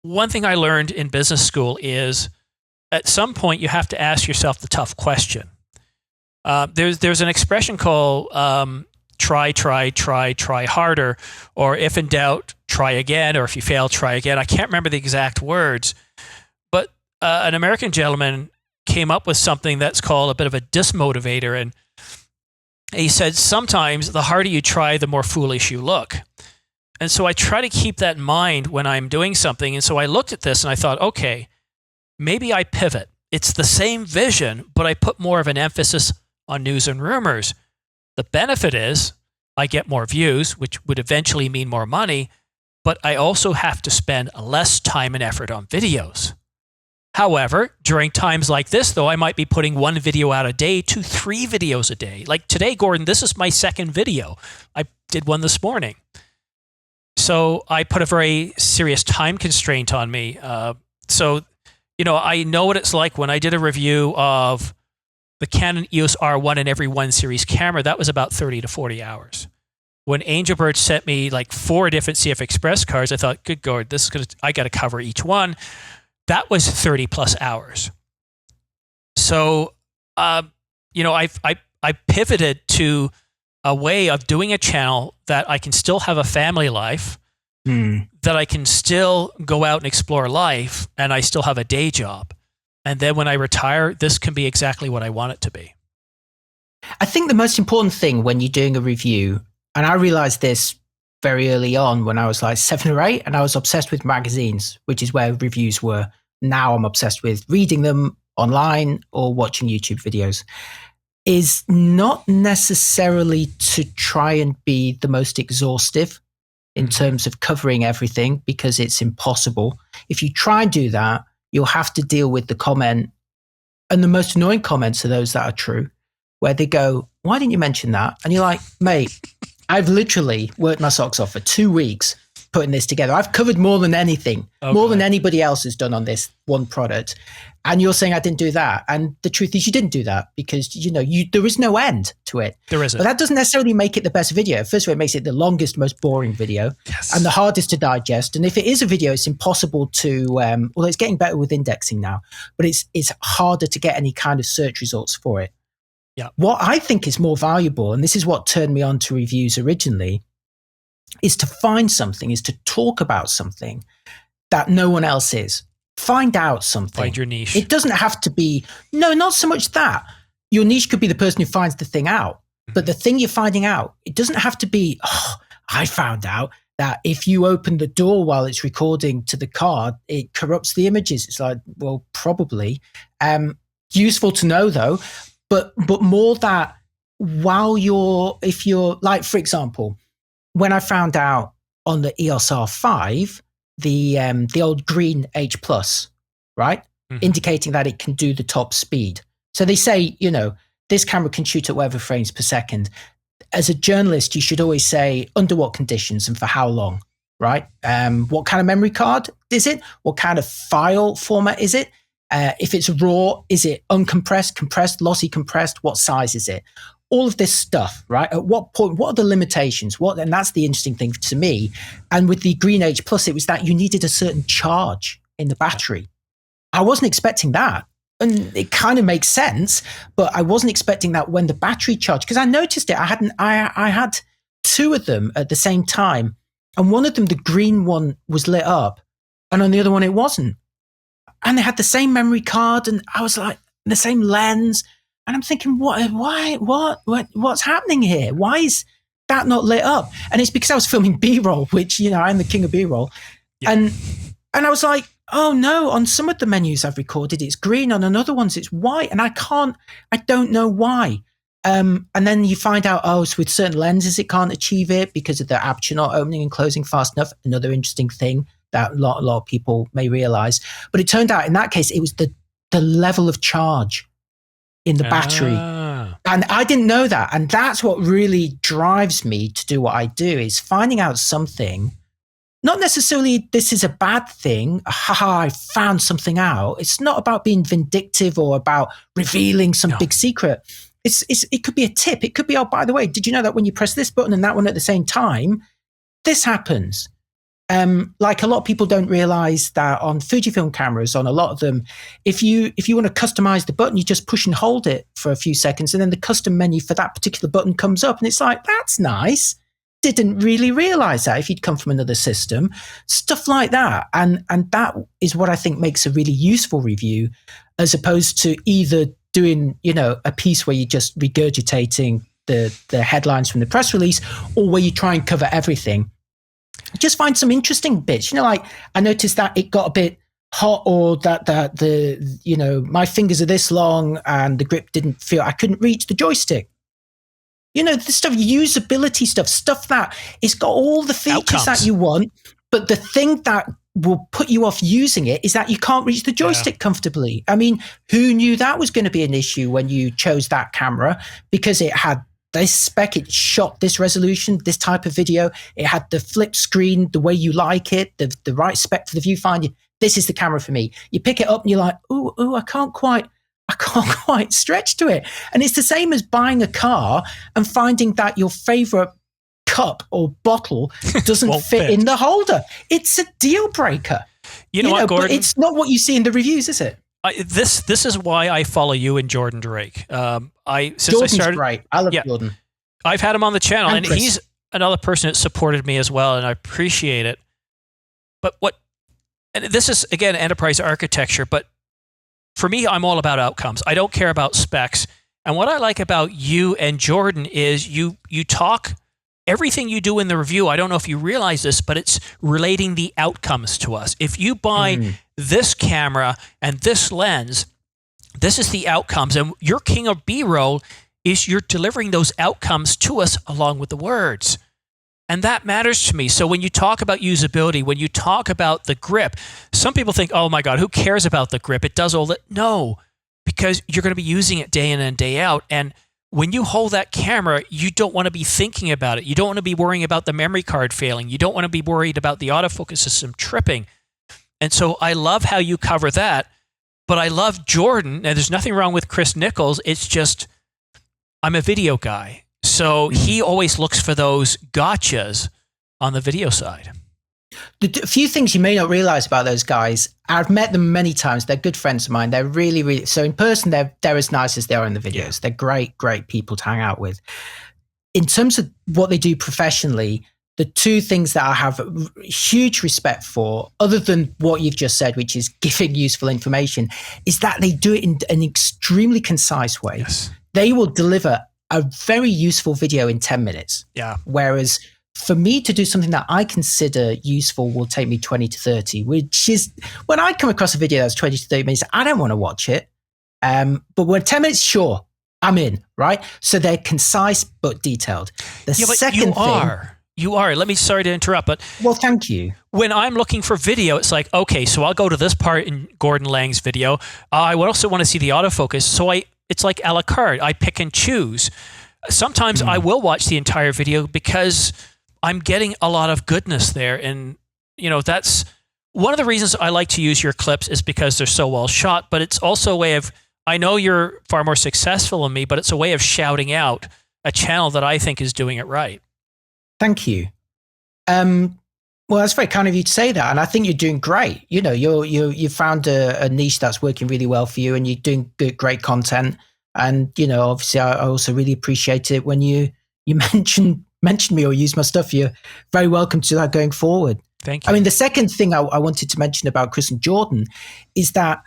one thing I learned in business school is at some point you have to ask yourself the tough question. There's an expression called try harder, or if in doubt, try again, or if you fail, try again. I can't remember the exact words, but an American gentleman came up with something that's called a bit of a dismotivator. And he said, sometimes the harder you try, the more foolish you look. And so I try to keep that in mind when I'm doing something. And so I looked at this and I thought, okay, maybe I pivot. It's the same vision, but I put more of an emphasis on news and rumors. The benefit is I get more views, which would eventually mean more money, but I also have to spend less time and effort on videos. However, during times like this, though, I might be putting 1 video out a day to 3 videos a day. Like today, Gordon, this is my second video. I did one this morning. So I put a very serious time constraint on me. So, I know what it's like when I did a review of the Canon EOS R1 and every 1 series camera. That was about 30 to 40 hours. When Angelbird sent me like 4 different CF Express cards, I thought, good God, I got to cover each one. That was 30 plus hours. So, I pivoted to a way of doing a channel that I can still have a family life, that I can still go out and explore life, and I still have a day job. And then when I retire, this can be exactly what I want it to be. I think the most important thing when you're doing a review, and I realized this very early on when I was like 7 or 8, and I was obsessed with magazines, which is where reviews were. Now I'm obsessed with reading them online or watching YouTube videos, is not necessarily to try and be the most exhaustive in terms of covering everything, because it's impossible. If you try and do that, you'll have to deal with the comment. And the most annoying comments are those that are true, where they go, why didn't you mention that? And you're like, mate, I've literally worked my socks off for 2 weeks putting this together. I've covered more than anything, more than anybody else has done on this one product. And you're saying I didn't do that. And the truth is you didn't do that, because, there is no end to it. There isn't. But that doesn't necessarily make it the best video. First of all, it makes it the longest, most boring video, and the hardest to digest. And if it is a video, it's impossible to, although it's getting better with indexing now, but it's harder to get any kind of search results for it. Yeah. What I think is more valuable, and this is what turned me on to reviews originally, is to find something, is to talk about something that no one else is. Find out something. Find your niche. It doesn't have to be, no, not so much that. Your niche could be the person who finds the thing out. But the thing you're finding out, it doesn't have to be, I found out that if you open the door while it's recording to the card, it corrupts the images. It's like, well, probably. Useful to know though, but more that if you're like, for example, when I found out on the EOS R5, the old green H+, right? Indicating that it can do the top speed. So they say, this camera can shoot at whatever frames per second. As a journalist, you should always say under what conditions and for how long, right? What kind of memory card is it? What kind of file format is it? If it's raw, is it uncompressed, compressed, lossy compressed? What size is it? All of this stuff, right? At what point, what are the limitations? And that's the interesting thing to me. And with the Green H+, it was that you needed a certain charge in the battery. I wasn't expecting that. And it kind of makes sense, but I wasn't expecting that when the battery charged, because I noticed it. I had 2 of them at the same time. And one of them, the green one, was lit up, and on the other one, it wasn't. And they had the same memory card, and I was like, the same lens. And I'm thinking, what's happening here? Why is that not lit up? And it's because I was filming B-roll, which, I'm the king of B-roll. Yeah. And I was like, oh no, on some of the menus I've recorded, it's green. On another ones, it's white. And I don't know why. And then you find out, oh, so with certain lenses, it can't achieve it because of the aperture not opening and closing fast enough. Another interesting thing that a lot of people may realize. But it turned out in that case, it was the level of charge in the battery. And I didn't know that. And that's what really drives me to do what I do, is finding out something. Not necessarily this is a bad thing. I found something out. It's not about being vindictive or about revealing some big secret. It could be a tip. It could be, oh, by the way, did you know that when you press this button and that one at the same time, this happens? Like a lot of people don't realize that on Fujifilm cameras, on a lot of them, if you want to customize the button, you just push and hold it for a few seconds, and then the custom menu for that particular button comes up, and it's like, that's nice. Didn't really realize that if you'd come from another system, stuff like that. And that is what I think makes a really useful review, as opposed to either doing, a piece where you're just regurgitating the headlines from the press release, or where you try and cover everything. Just find some interesting bits. Like I noticed that it got a bit hot, or that my fingers are this long and the grip didn't feel, I couldn't reach the joystick. The stuff, usability stuff that it's got all the features Outcomes that you want, but the thing that will put you off using it is that you can't reach the joystick comfortably. I mean, who knew that was going to be an issue when you chose that camera? Because it had this spec, it shot this resolution, this type of video. It had the flip screen, the way you like it, the right spec for the viewfinder. This is the camera for me. You pick it up and you're like, ooh, I can't quite stretch to it. And it's the same as buying a car and finding that your favorite cup or bottle doesn't fit in the holder. It's a deal breaker. You know what, Gordon? But it's not what you see in the reviews, is it? This is why I follow you and Jordan Drake. Jordan's great. I love Jordan. I've had him on the channel, and Chris. he's another person that supported me as well, and I appreciate it. But and this is, again, enterprise architecture, but for me, I'm all about outcomes. I don't care about specs. And what I like about you and Jordan is you talk, everything you do in the review, I don't know if you realize this, but it's relating the outcomes to us. If you buy this camera and this lens, this is the outcomes. And your king of B-roll is you're delivering those outcomes to us along with the words. And that matters to me. So when you talk about usability, when you talk about the grip, some people think, oh my God, who cares about the grip? It does all that. No, because you're going to be using it day in and day out. And when you hold that camera, you don't want to be thinking about it. You don't want to be worrying about the memory card failing. You don't want to be worried about the autofocus system tripping. And so I love how you cover that. But I love Jordan, and there's nothing wrong with Chris Nichols. It's just, I'm a video guy. So he always looks for those gotchas on the video side. A few things you may not realize about those guys. I've met them many times. They're good friends of mine. They're really, really, so in person, they're as nice as they are in the videos. Yeah. They're great, great people to hang out with. In terms of what they do professionally, the two things that I have huge respect for, other than what you've just said, which is giving useful information, is that they do it in an extremely concise way. Yes. They will deliver a very useful video in 10 minutes. Yeah. Whereas for me to do something that I consider useful will take me 20 to 30, which is, when I come across a video that's 20 to 30 minutes, I don't want to watch it. But when 10 minutes, sure, I'm in, right? So they're concise but detailed. The second thing... You are. Sorry to interrupt, but... Well, thank you. When I'm looking for video, it's like, okay, so I'll go to this part in Gordon Laing's video. I would also want to see the autofocus. So it's like a la carte. I pick and choose. Sometimes I will watch the entire video because I'm getting a lot of goodness there. And, that's one of the reasons I like to use your clips, is because they're so well shot, but it's also a way of, I know you're far more successful than me, but it's a way of shouting out a channel that I think is doing it right. Thank you. Well, that's very kind of you to say that, and I think you're doing great. You found a niche that's working really well for you, and you're doing great content. And obviously, I also really appreciate it when you mention me or use my stuff. You're very welcome to that going forward. Thank you. I mean, the second thing I wanted to mention about Chris and Jordan is that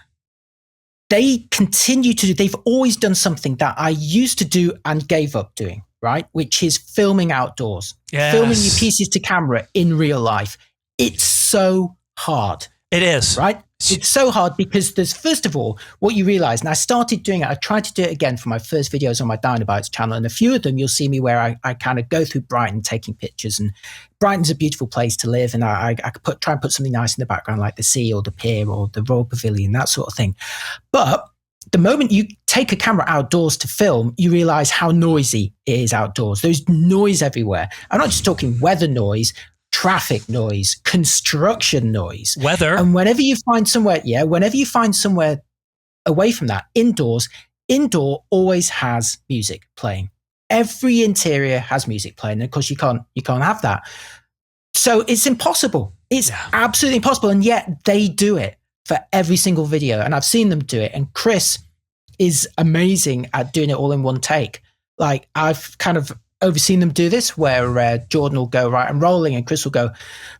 they continue to do. They've always done something that I used to do and gave up doing. Right? Which is filming outdoors, filming your pieces to camera in real life. It's so hard. It is. Right? It's so hard because there's, first of all, what you realize, and I started doing it, I tried to do it again for my first videos on my Dynabytes channel, and a few of them you'll see me where I kind of go through Brighton taking pictures, and Brighton's a beautiful place to live, and I could try and put something nice in the background like the sea or the pier or the Royal Pavilion, that sort of thing. But the moment you take a camera outdoors to film, you realize how noisy it is outdoors. There's noise everywhere. I'm not just talking weather noise, traffic noise, construction noise, weather. And whenever you find somewhere away from that, indoor always has music playing. Every interior has music playing. And of course you can't have that. So it's impossible. It's absolutely impossible. And yet they do it for every single video. And I've seen them do it. And Chris is amazing at doing it all in one take. Like, I've kind of overseen them do this where Jordan will go, right, I'm rolling, and Chris will go,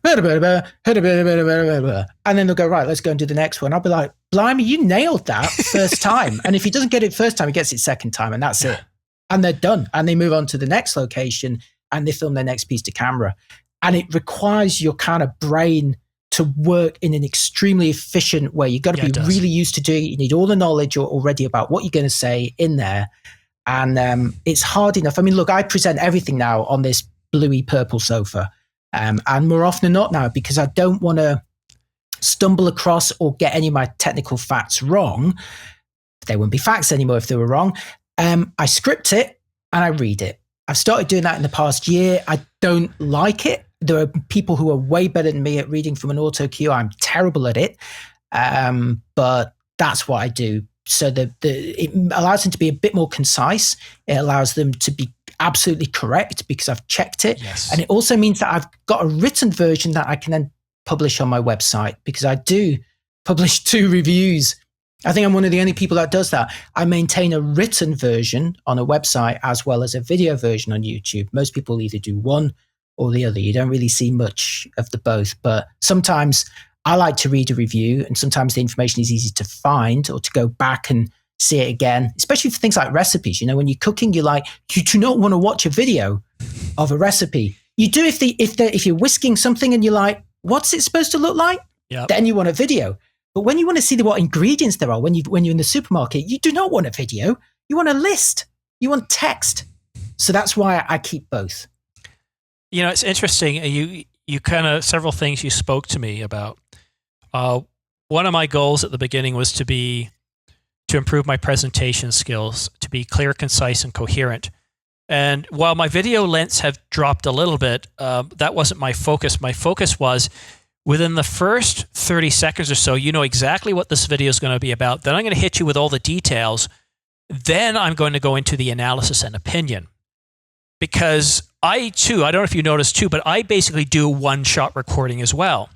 and then they'll go, right, let's go and do the next one. I'll be like, blimey, you nailed that first time. And if he doesn't get it first time, he gets it second time, and that's it. And they're done. And they move on to the next location and they film their next piece to camera. And it requires your kind of brain to work in an extremely efficient way. You've got to be really used to doing it. You need all the knowledge already about what you're going to say in there. And it's hard enough. I mean, look, I present everything now on this bluey purple sofa. And more often than not now, because I don't want to stumble across or get any of my technical facts wrong. They wouldn't be facts anymore if they were wrong. I script it and I read it. I've started doing that in the past year. I don't like it. There are people who are way better than me at reading from an auto cue. I'm terrible at it. But that's what I do. So it allows them to be a bit more concise. It allows them to be absolutely correct because I've checked it. Yes. And it also means that I've got a written version that I can then publish on my website, because I do publish 2 reviews. I think I'm one of the only people that does that. I maintain a written version on a website as well as a video version on YouTube. Most people either do one or the other. You don't really see much of the both, but sometimes I like to read a review, and sometimes the information is easy to find or to go back and see it again, especially for things like recipes. You know, when you're cooking, you do not want to watch a video of a recipe. You do if you're whisking something and you're like, what's it supposed to look like? Yep. Then you want a video. But when you want to see what ingredients there are, when you're in the supermarket, you do not want a video. You want a list. You want text. So that's why I keep both. You know, it's interesting. You kind of, several things you spoke to me about. One of my goals at the beginning was to improve my presentation skills, to be clear, concise, and coherent. And while my video lengths have dropped a little bit, that wasn't my focus. My focus was within the first 30 seconds or so, you know exactly what this video is going to be about. Then I'm going to hit you with all the details. Then I'm going to go into the analysis and opinion. Because I don't know if you noticed too, but I basically do one-shot recording as well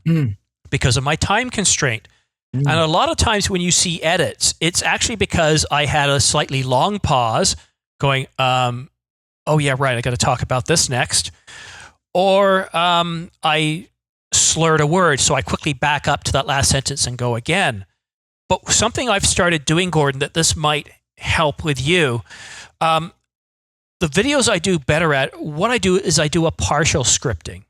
because of my time constraint. And a lot of times when you see edits, it's actually because I had a slightly long pause going, oh yeah, right, I got to talk about this next. Or I slurred a word, so I quickly back up to that last sentence and go again. But something I've started doing, Gordon, that this might help with you, the videos I do better at, what I do is I do a partial scripting.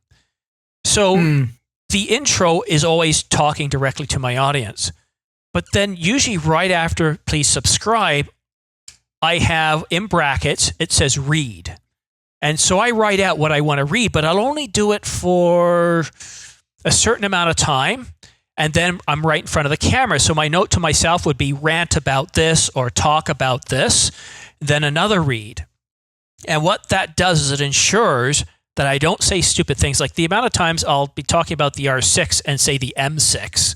So the intro is always talking directly to my audience. But then usually right after please subscribe, I have in brackets, it says read. And so I write out what I want to read, but I'll only do it for a certain amount of time. And then I'm right in front of the camera. So my note to myself would be rant about this or talk about this, then another read. And what that does is it ensures that I don't say stupid things, like the amount of times I'll be talking about the R6 and say the M6,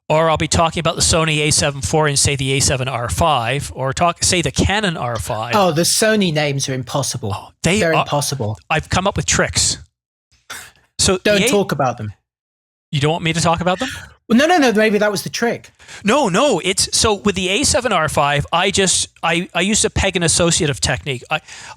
or I'll be talking about the Sony a7 IV and say the a7R5, or say the Canon R5. Oh, the Sony names are impossible. Oh, they're impossible. I've come up with tricks. So don't talk about them. You don't want me to talk about them? Well, no. Maybe that was the trick. No. It's so with the A7R5, I used a peg and associative technique.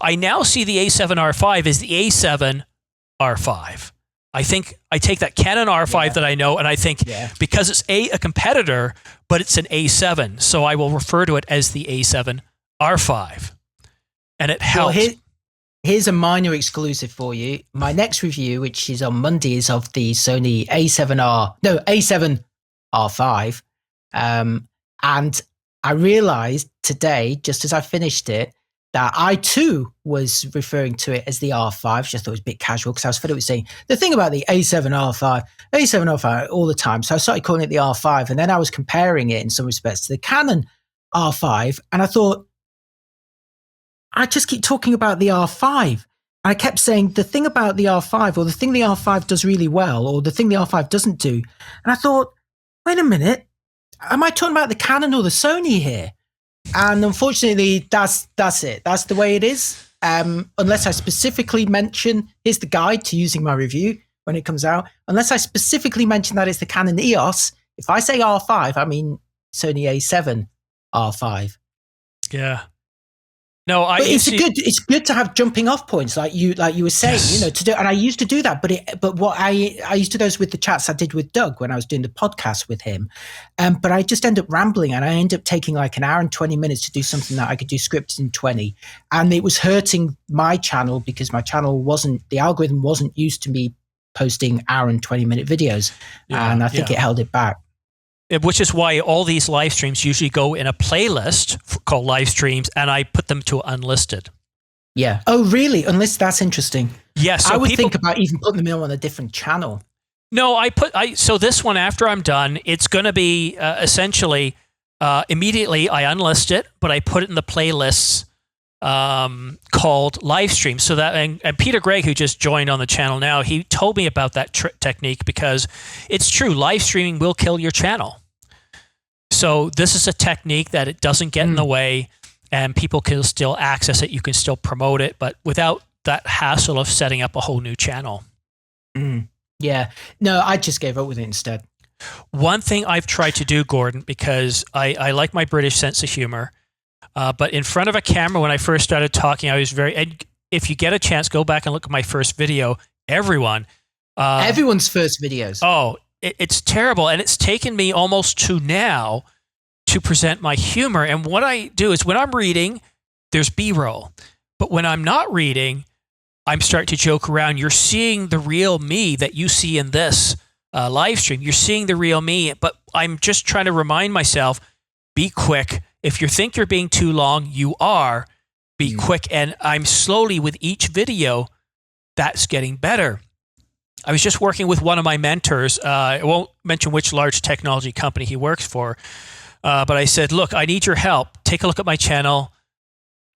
I now see the A7R5 as the A7R5. I think I take that Canon R5 that I know, and I think because it's a competitor, but it's an A7, so I will refer to it as the A7R5, and it helps. Well, here's a minor exclusive for you. My next review, which is on Monday, is of the Sony A7R R5. And I realized today, just as I finished it, that I too was referring to it as the R5. Just thought it was a bit casual because I was fed up with saying the thing about the A7R5 all the time. So I started calling it the R5. And then I was comparing it in some respects to the Canon R5. And I thought, I just keep talking about the R5. I kept saying the thing about the R5, or the thing the R5 does really well, or the thing the R5 doesn't do. And I thought, wait a minute, am I talking about the Canon or the Sony here? And unfortunately, that's it. That's the way it is. Unless I specifically mention, here's the guide to using my review when it comes out. Unless I specifically mention that it's the Canon EOS, if I say R5, I mean Sony A7 R5. Yeah. No, it's good to have jumping off points like you were saying, yes. To do. And I used to do that, but what I used to do those with the chats I did with Doug when I was doing the podcast with him. But I just end up rambling, and I end up taking like an hour and 20 minutes to do something that I could do scripted in 20. And it was hurting my channel because my channel the algorithm wasn't used to me posting hour and 20-minute videos. Yeah, and I think it held it back. Which is why all these live streams usually go in a playlist called live streams, and I put them to unlisted. Yeah. Oh, really? Unlisted? That's interesting. Yeah. So I would think about even putting them on a different channel. No, so this one, after I'm done, it's going to be essentially immediately I unlist it, but I put it in the playlists called live stream. So that, and Peter Gregg, who just joined on the channel now, he told me about that technique because it's true. Live streaming will kill your channel. So this is a technique that it doesn't get in the way, and people can still access it. You can still promote it, but without that hassle of setting up a whole new channel. Yeah. No, I just gave up with it instead. One thing I've tried to do, Gordon, because I like my British sense of humor, but in front of a camera, when I first started talking, I was and if you get a chance, go back and look at my first video. Everyone's first videos. Oh, it's terrible. And it's taken me almost to now to present my humor. And what I do is when I'm reading, there's B-roll. But when I'm not reading, I'm starting to joke around. You're seeing the real me that you see in this live stream. You're seeing the real me. But I'm just trying to remind myself, be quick. If you think you're being too long, you are. Be quick. And I'm slowly, with each video, that's getting better. I was just working with one of my mentors. I won't mention which large technology company he works for. But I said, look, I need your help. Take a look at my channel.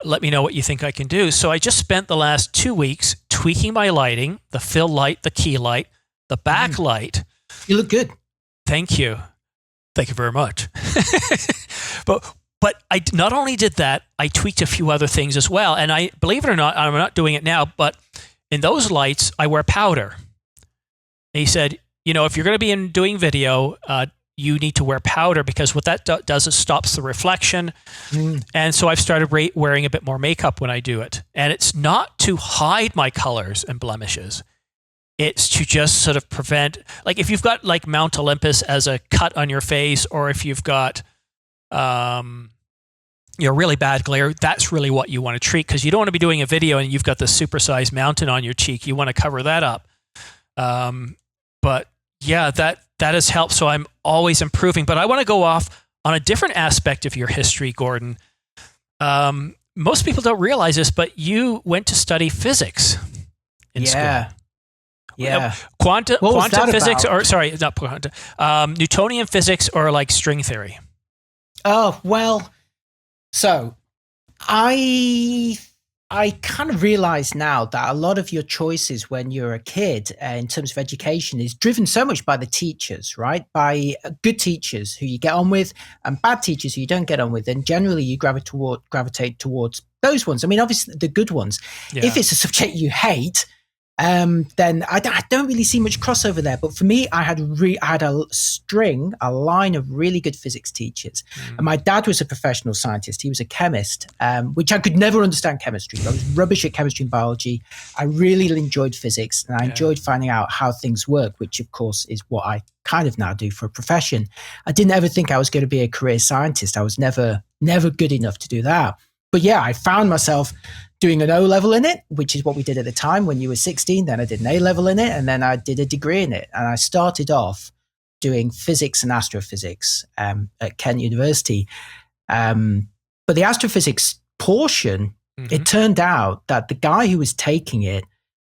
Let me know what you think I can do. So I just spent the last 2 weeks tweaking my lighting, the fill light, the key light, the backlight. You look good. Thank you. Thank you very much. But I not only did that, I tweaked a few other things as well. And I, believe it or not, I'm not doing it now, but in those lights, I wear powder. And he said, if you're going to be doing video, you need to wear powder because what that does is stops the reflection. And so I've started wearing a bit more makeup when I do it. And it's not to hide my colors and blemishes. It's to just sort of prevent, like if you've got like Mount Olympus as a cut on your face, or if you've got really bad glare, that's really what you want to treat, because you don't want to be doing a video and you've got the supersized mountain on your cheek. You want to cover that up. But yeah, that has helped. So I'm always improving. But I want to go off on a different aspect of your history, Gordon. Most people don't realize this, but you went to study physics in school. Yeah. Quantum physics, or sorry, not quantum, Newtonian physics, or like string theory? Oh, well, so I kind of realize now that a lot of your choices when you're a kid in terms of education is driven so much by the teachers, right? By good teachers who you get on with and bad teachers who you don't get on with. And generally you gravitate towards those ones. I mean, obviously the good ones. Yeah. If it's a subject you hate, then I don't really see much crossover there. But for me, I had a line of really good physics teachers. And my dad was a professional scientist. He was a chemist, which I could never understand chemistry. I was rubbish at chemistry and biology. I really enjoyed physics, and I enjoyed finding out how things work, which of course is what I kind of now do for a profession. I didn't ever think I was going to be a career scientist. I was never good enough to do that. But yeah, I found myself doing an O-level in it, which is what we did at the time when you were 16. Then I did an A-level in it, and then I did a degree in it. And I started off doing physics and astrophysics at Kent University. But the astrophysics portion, it turned out that the guy who was taking it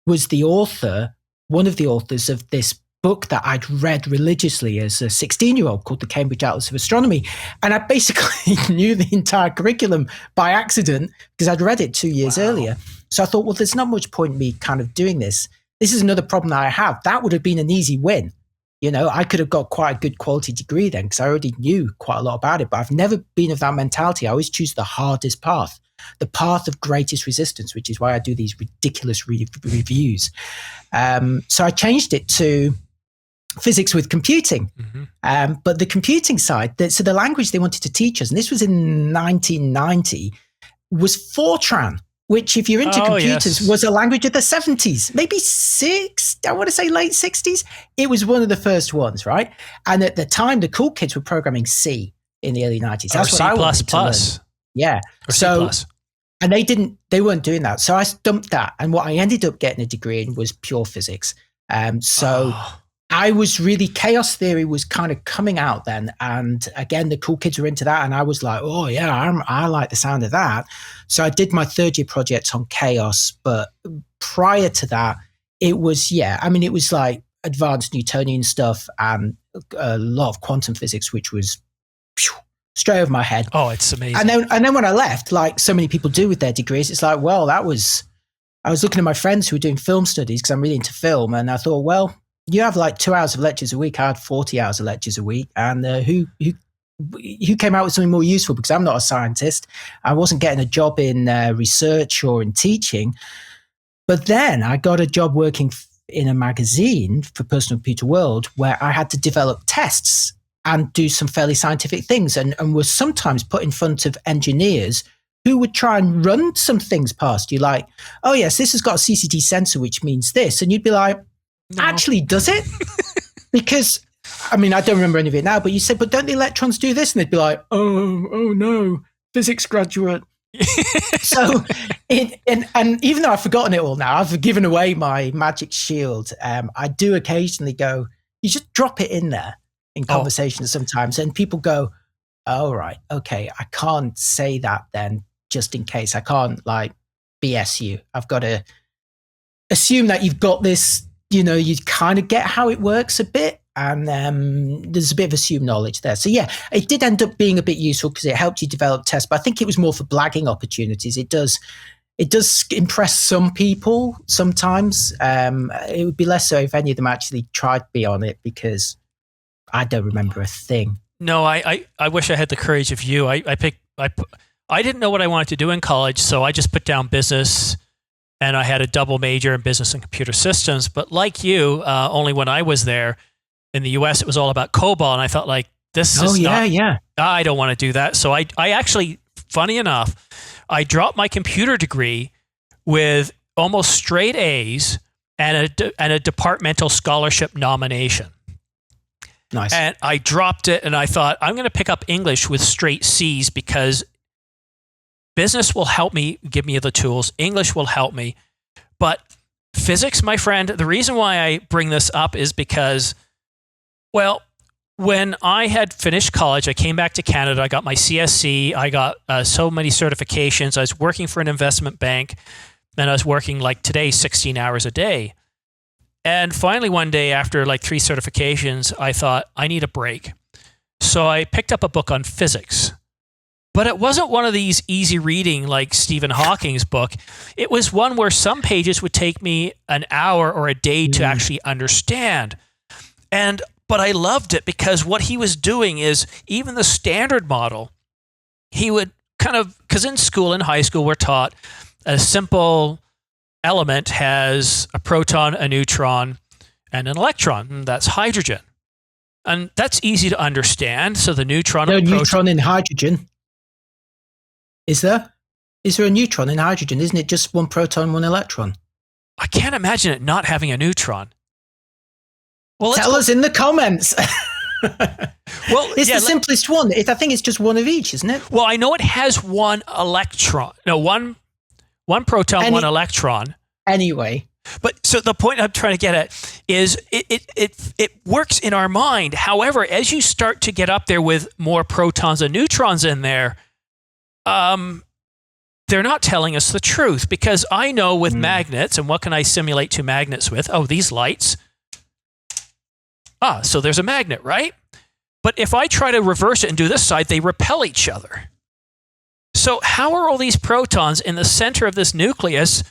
was the author, one of the authors of this book that I'd read religiously as a 16-year-old called the Cambridge Atlas of Astronomy. And I basically knew the entire curriculum by accident because I'd read it 2 years earlier. So I thought, well, there's not much point in me kind of doing this. This is another problem that I have. That would have been an easy win. You know, I could have got quite a good quality degree then because I already knew quite a lot about it. But I've never been of that mentality. I always choose the hardest path, the path of greatest resistance, which is why I do these ridiculous reviews. So I changed it to physics with computing. But the computing side, so the language they wanted to teach us, and this was in 1990, was Fortran, which if you're into computers was a language of the 70s, maybe I want to say late 60s. It was one of the first ones, right? And at the time, the cool kids were programming C in the early 90s. That's what I wanted to learn. Yeah. Or so, C++. And they weren't doing that. So I dumped that. And what I ended up getting a degree in was pure physics. I was really, chaos theory was kind of coming out then. And again, the cool kids were into that. And I was like, oh yeah, I like the sound of that. So I did my third year project on chaos. But prior to that, it was, it was like advanced Newtonian stuff and a lot of quantum physics, which was straight over my head. Oh, it's amazing. And then when I left, like so many people do with their degrees, it's like, well, I was looking at my friends who were doing film studies because I'm really into film. And I thought, well, you have like 2 hours of lectures a week. I had 40 hours of lectures a week. And who came out with something more useful? Because I'm not a scientist. I wasn't getting a job in research or in teaching. But then I got a job working in a magazine for Personal Computer World where I had to develop tests and do some fairly scientific things and was sometimes put in front of engineers who would try and run some things past you like, oh, yes, this has got a CCD sensor, which means this. And you'd be like, no. Actually, does it? Because, I don't remember any of it now, but you said, but don't the electrons do this? And they'd be like, oh no, physics graduate. So, and even though I've forgotten it all now, I've given away my magic shield. I do occasionally go, you just drop it in there in conversations sometimes. And people go, oh, right, okay, I can't say that then just in case. I can't like BS you. I've got to assume that you've got this, you kind of get how it works a bit. And there's a bit of assumed knowledge there. So yeah, it did end up being a bit useful because it helped you develop tests, but I think it was more for blagging opportunities. It does impress some people sometimes. It would be less so if any of them actually tried to be on it because I don't remember a thing. No, I wish I had the courage of you. I didn't know what I wanted to do in college, so I just put down business. And I had a double major in business and computer systems. But like you, only when I was there in the US, it was all about COBOL. And I thought like, I don't want to do that. So I actually, funny enough, I dropped my computer degree with almost straight A's and a departmental scholarship nomination. Nice. And I dropped it and I thought, I'm going to pick up English with straight C's because business will help me, give me the tools. English will help me. But physics, my friend, the reason why I bring this up is because, well, when I had finished college, I came back to Canada. I got my CSC. I got so many certifications. I was working for an investment bank, and I was working like today, 16 hours a day. And finally, one day after like 3 certifications, I thought, I need a break. So I picked up a book on physics. But it wasn't one of these easy reading like Stephen Hawking's book. It was one where some pages would take me an hour or a day to actually understand. But I loved it because what he was doing is even the standard model, he would kind of, because in school, in high school, we're taught a simple element has a proton, a neutron, and an electron. And that's hydrogen. And that's easy to understand. So the neutron... No neutron in hydrogen. Is there? Is there a neutron in hydrogen? Isn't it just one proton, one electron? I can't imagine it not having a neutron. Well, tell us in the comments. Well, it's the simplest one. I think it's just one of each, isn't it? Well, I know it has one electron. No, one proton, one electron. Anyway. But so the point I'm trying to get at is it works in our mind. However, as you start to get up there with more protons and neutrons in there, they're not telling us the truth, because I know with magnets, and what can I simulate two magnets with? Oh, these lights. So there's a magnet, right? But if I try to reverse it and do this side, they repel each other. So how are all these protons in the center of this nucleus,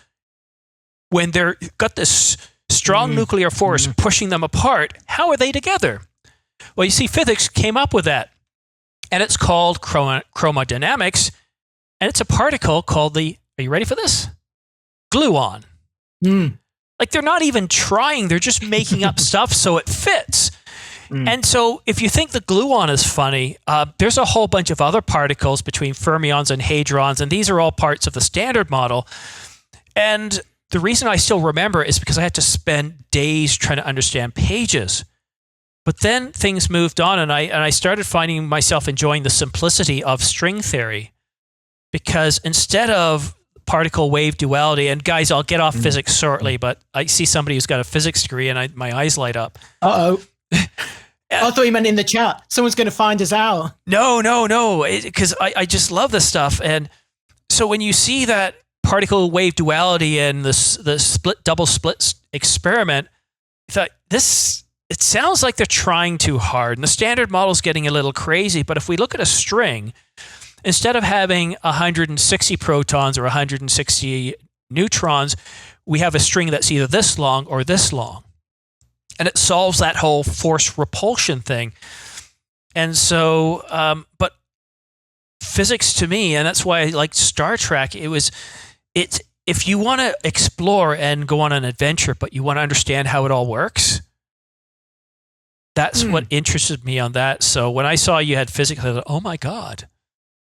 when they're got this strong nuclear force pushing them apart, how are they together? Well, you see, physics came up with that, and it's called chromodynamics, and it's a particle called are you ready for this? Gluon. Like, they're not even trying, they're just making up stuff so it fits. And so if you think the gluon is funny, there's a whole bunch of other particles between fermions and hadrons, and these are all parts of the Standard Model. And the reason I still remember is because I had to spend days trying to understand pages. But then things moved on, and I started finding myself enjoying the simplicity of string theory, because instead of particle wave duality, and guys, I'll get off physics shortly, but I see somebody who's got a physics degree, and my eyes light up. I thought you meant in the chat. Someone's going to find us out. No, because I just love this stuff. And so when you see that particle wave duality and the double split experiment, you thought, it sounds like they're trying too hard, and the Standard Model is getting a little crazy. But if we look at a string, instead of having 160 protons or 160 neutrons, we have a string that's either this long or this long. And it solves that whole force repulsion thing. And so, but physics to me, and that's why I like Star Trek, if you want to explore and go on an adventure, but you want to understand how it all works, that's what interested me on that. So when I saw you had physics, I thought, oh my God,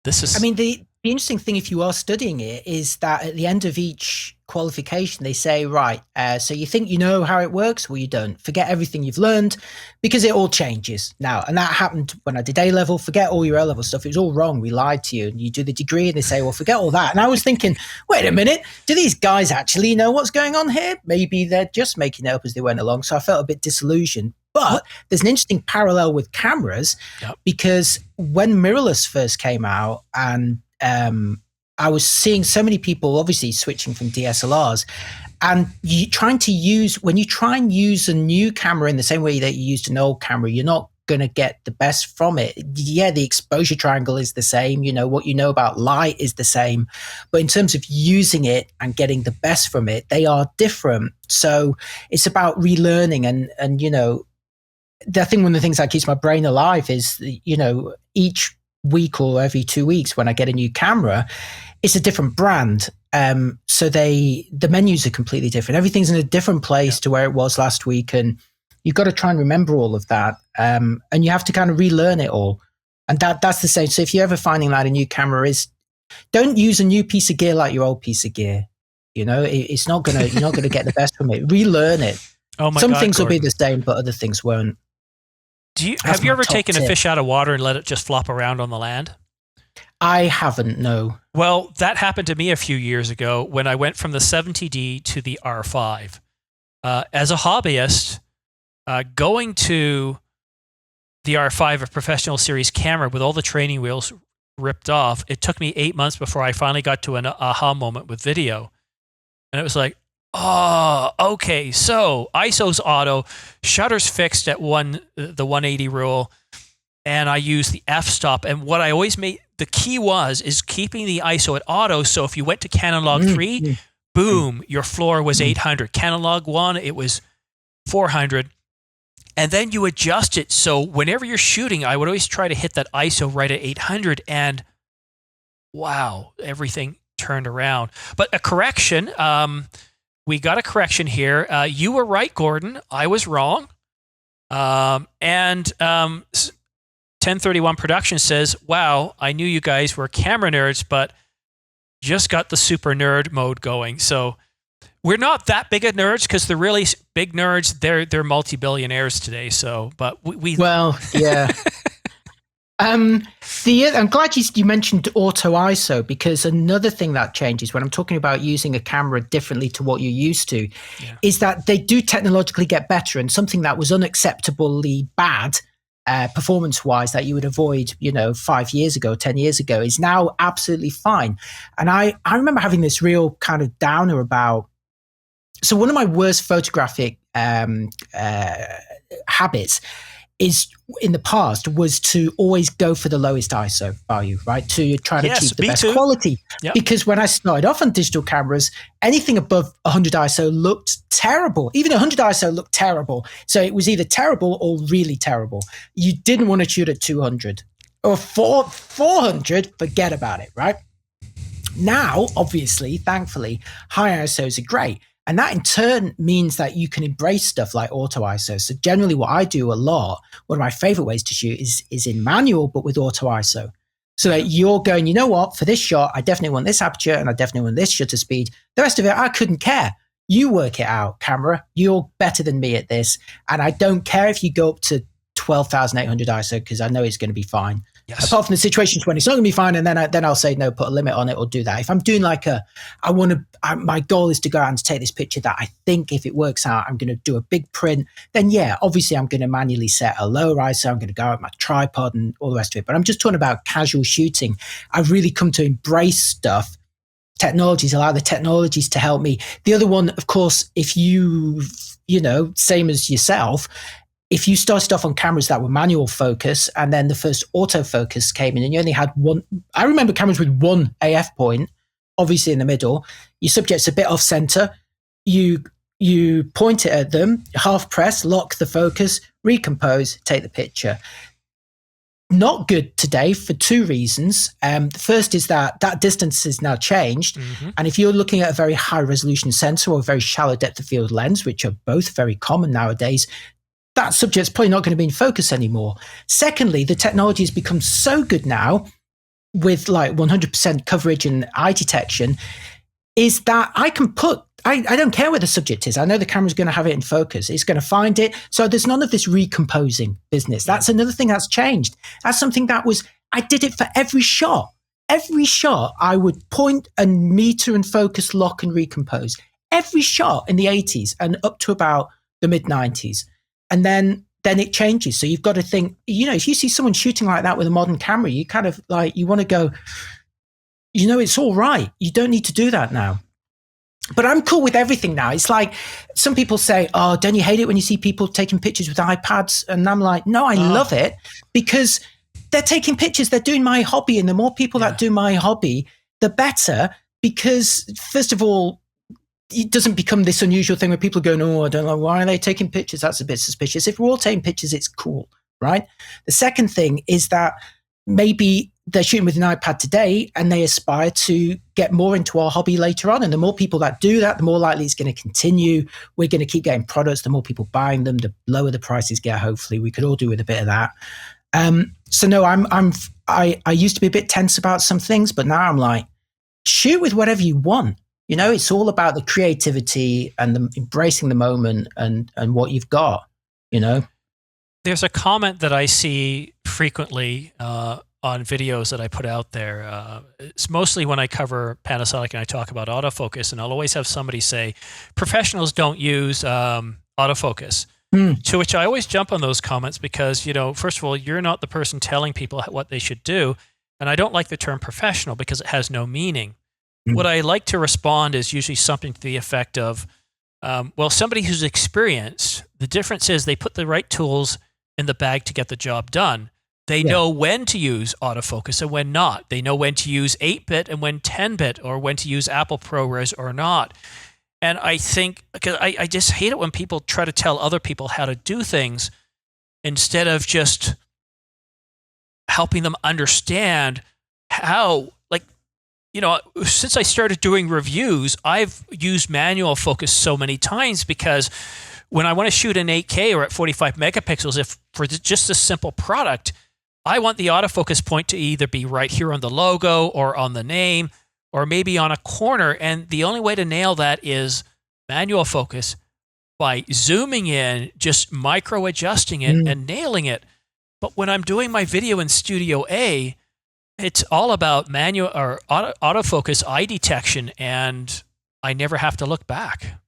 this is... I mean, the interesting thing, if you are studying it, is that at the end of each qualification, they say, right, so you think you know how it works? Well, you don't. Forget everything you've learned, because it all changes now. And that happened when I did A-level. Forget all your A-level stuff. It was all wrong. We lied to you. And you do the degree, and they say, well, forget all that. And I was thinking, wait a minute, do these guys actually know what's going on here? Maybe they're just making it up as they went along. So I felt a bit disillusioned. But there's an interesting parallel with cameras, because when mirrorless first came out, and I was seeing so many people obviously switching from DSLRs, and when you try and use a new camera in the same way that you used an old camera, you're not going to get the best from it. Yeah, the exposure triangle is the same. You know, what you know about light is the same. But in terms of using it and getting the best from it, they are different. So it's about relearning. And you know, I think one of the things that keeps my brain alive is, you know, each week or every 2 weeks when I get a new camera, it's a different brand. So the menus are completely different. Everything's in a different place to where it was last week. And you've got to try and remember all of that. And you have to kind of relearn it all. And that's the same. So if you're ever finding that a new camera don't use a new piece of gear like your old piece of gear. You know, you're not going to get the best from it. Relearn it. Oh my Some God, things Gordon will be the same, but other things won't. Have you ever taken a fish out of water and let it just flop around on the land? I haven't, no. Well, that happened to me a few years ago when I went from the 70D to the R5. As a hobbyist, going to the R5, a professional series camera with all the training wheels ripped off, it took me 8 months before I finally got to an aha moment with video. And it was like, oh, okay, so ISO's auto, shutter's fixed at the 180 rule, and I use the f-stop. And what I always made, the key is keeping the ISO at auto, so if you went to Canon Log 3, boom, your floor was 800. Canon Log 1, it was 400. And then you adjust it, so whenever you're shooting, I would always try to hit that ISO right at 800, and wow, everything turned around. But a correction, we got a correction here. You were right, Gordon. I was wrong. And 1031 Production says, wow, I knew you guys were camera nerds, but just got the super nerd mode going. So we're not that big of nerds, because the really big nerds, they're multi-billionaires today. So, but we well, yeah. Um, I'm glad you mentioned auto ISO, because another thing that changes when I'm talking about using a camera differently to what you're used to is that they do technologically get better, and something that was unacceptably bad performance-wise that you would avoid, 5 years ago, 10 years ago, is now absolutely fine. And I remember having this real kind of downer about. So one of my worst photographic habits is in the past was to always go for the lowest ISO value, right? To try to achieve the best quality. Yep. Because when I started off on digital cameras, anything above 100 ISO looked terrible. Even 100 ISO looked terrible. So it was either terrible or really terrible. You didn't want to shoot at 200 or 400, forget about it, right? Now, obviously, thankfully, high ISOs are great. And that in turn means that you can embrace stuff like auto ISO. So generally what I do a lot, one of my favorite ways to shoot is in manual, but with auto ISO. So that you're going, you know what, for this shot, I definitely want this aperture and I definitely want this shutter speed. The rest of it, I couldn't care. You work it out, camera. You're better than me at this. And I don't care if you go up to 12,800 ISO, because I know it's going to be fine. Yes. Apart from the situations when it's not going to be fine, and then I'll say no, put a limit on it or do that. If I'm doing my goal is to go out and take this picture that I think if it works out, I'm going to do a big print. Then yeah, obviously I'm going to manually set a lower ISO. I'm going to go out with my tripod and all the rest of it. But I'm just talking about casual shooting. I've really come to embrace stuff. Technologies, allow the technologies to help me. The other one, of course, if same as yourself. If you started off on cameras that were manual focus and then the first autofocus came in and you only had one, I remember cameras with one AF point, obviously in the middle, your subject's a bit off center, you point it at them, half press, lock the focus, recompose, take the picture. Not good today for two reasons. The first is that distance is now changed. Mm-hmm. And if you're looking at a very high resolution sensor or a very shallow depth of field lens, which are both very common nowadays, that subject's probably not going to be in focus anymore. Secondly, the technology has become so good now with like 100% coverage and eye detection, is that I can I don't care where the subject is. I know the camera's going to have it in focus. It's going to find it. So there's none of this recomposing business. That's another thing that's changed. That's something I did it for every shot. Every shot I would point and meter and focus, lock and recompose. Every shot in the 80s and up to about the mid 90s. And then it changes. So you've got to think, if you see someone shooting like that with a modern camera, you kind of you want to go, it's all right. You don't need to do that now. But I'm cool with everything now. It's like some people say, oh, don't you hate it when you see people taking pictures with iPads? And I'm like, no, I love it, because they're taking pictures. They're doing my hobby. And the more people that do my hobby, the better. Because first of all, it doesn't become this unusual thing where people go, no, I don't know, why are they taking pictures? That's a bit suspicious. If we're all taking pictures, it's cool, right? The second thing is that maybe they're shooting with an iPad today and they aspire to get more into our hobby later on. And the more people that do that, the more likely it's going to continue. We're going to keep getting products. The more people buying them, the lower the prices get, hopefully. We could all do with a bit of that. So no, I used to be a bit tense about some things, but now I'm like, shoot with whatever you want. It's all about the creativity and embracing the moment and what you've got, There's a comment that I see frequently on videos that I put out there. It's mostly when I cover Panasonic and I talk about autofocus, and I'll always have somebody say, professionals don't use autofocus. To which I always jump on those comments because, first of all, you're not the person telling people what they should do. And I don't like the term professional because it has no meaning. What I like to respond is usually something to the effect of, somebody who's experienced, the difference is they put the right tools in the bag to get the job done. They know when to use autofocus and when not. They know when to use 8-bit and when 10-bit, or when to use Apple ProRes or not. And I think, because I just hate it when people try to tell other people how to do things instead of just helping them understand how, since I started doing reviews, I've used manual focus so many times because when I want to shoot in 8K or at 45 megapixels, if for just a simple product, I want the autofocus point to either be right here on the logo or on the name or maybe on a corner. And the only way to nail that is manual focus by zooming in, just micro adjusting it and nailing it. But when I'm doing my video in Studio A, it's all about manual or autofocus eye detection, and I never have to look back.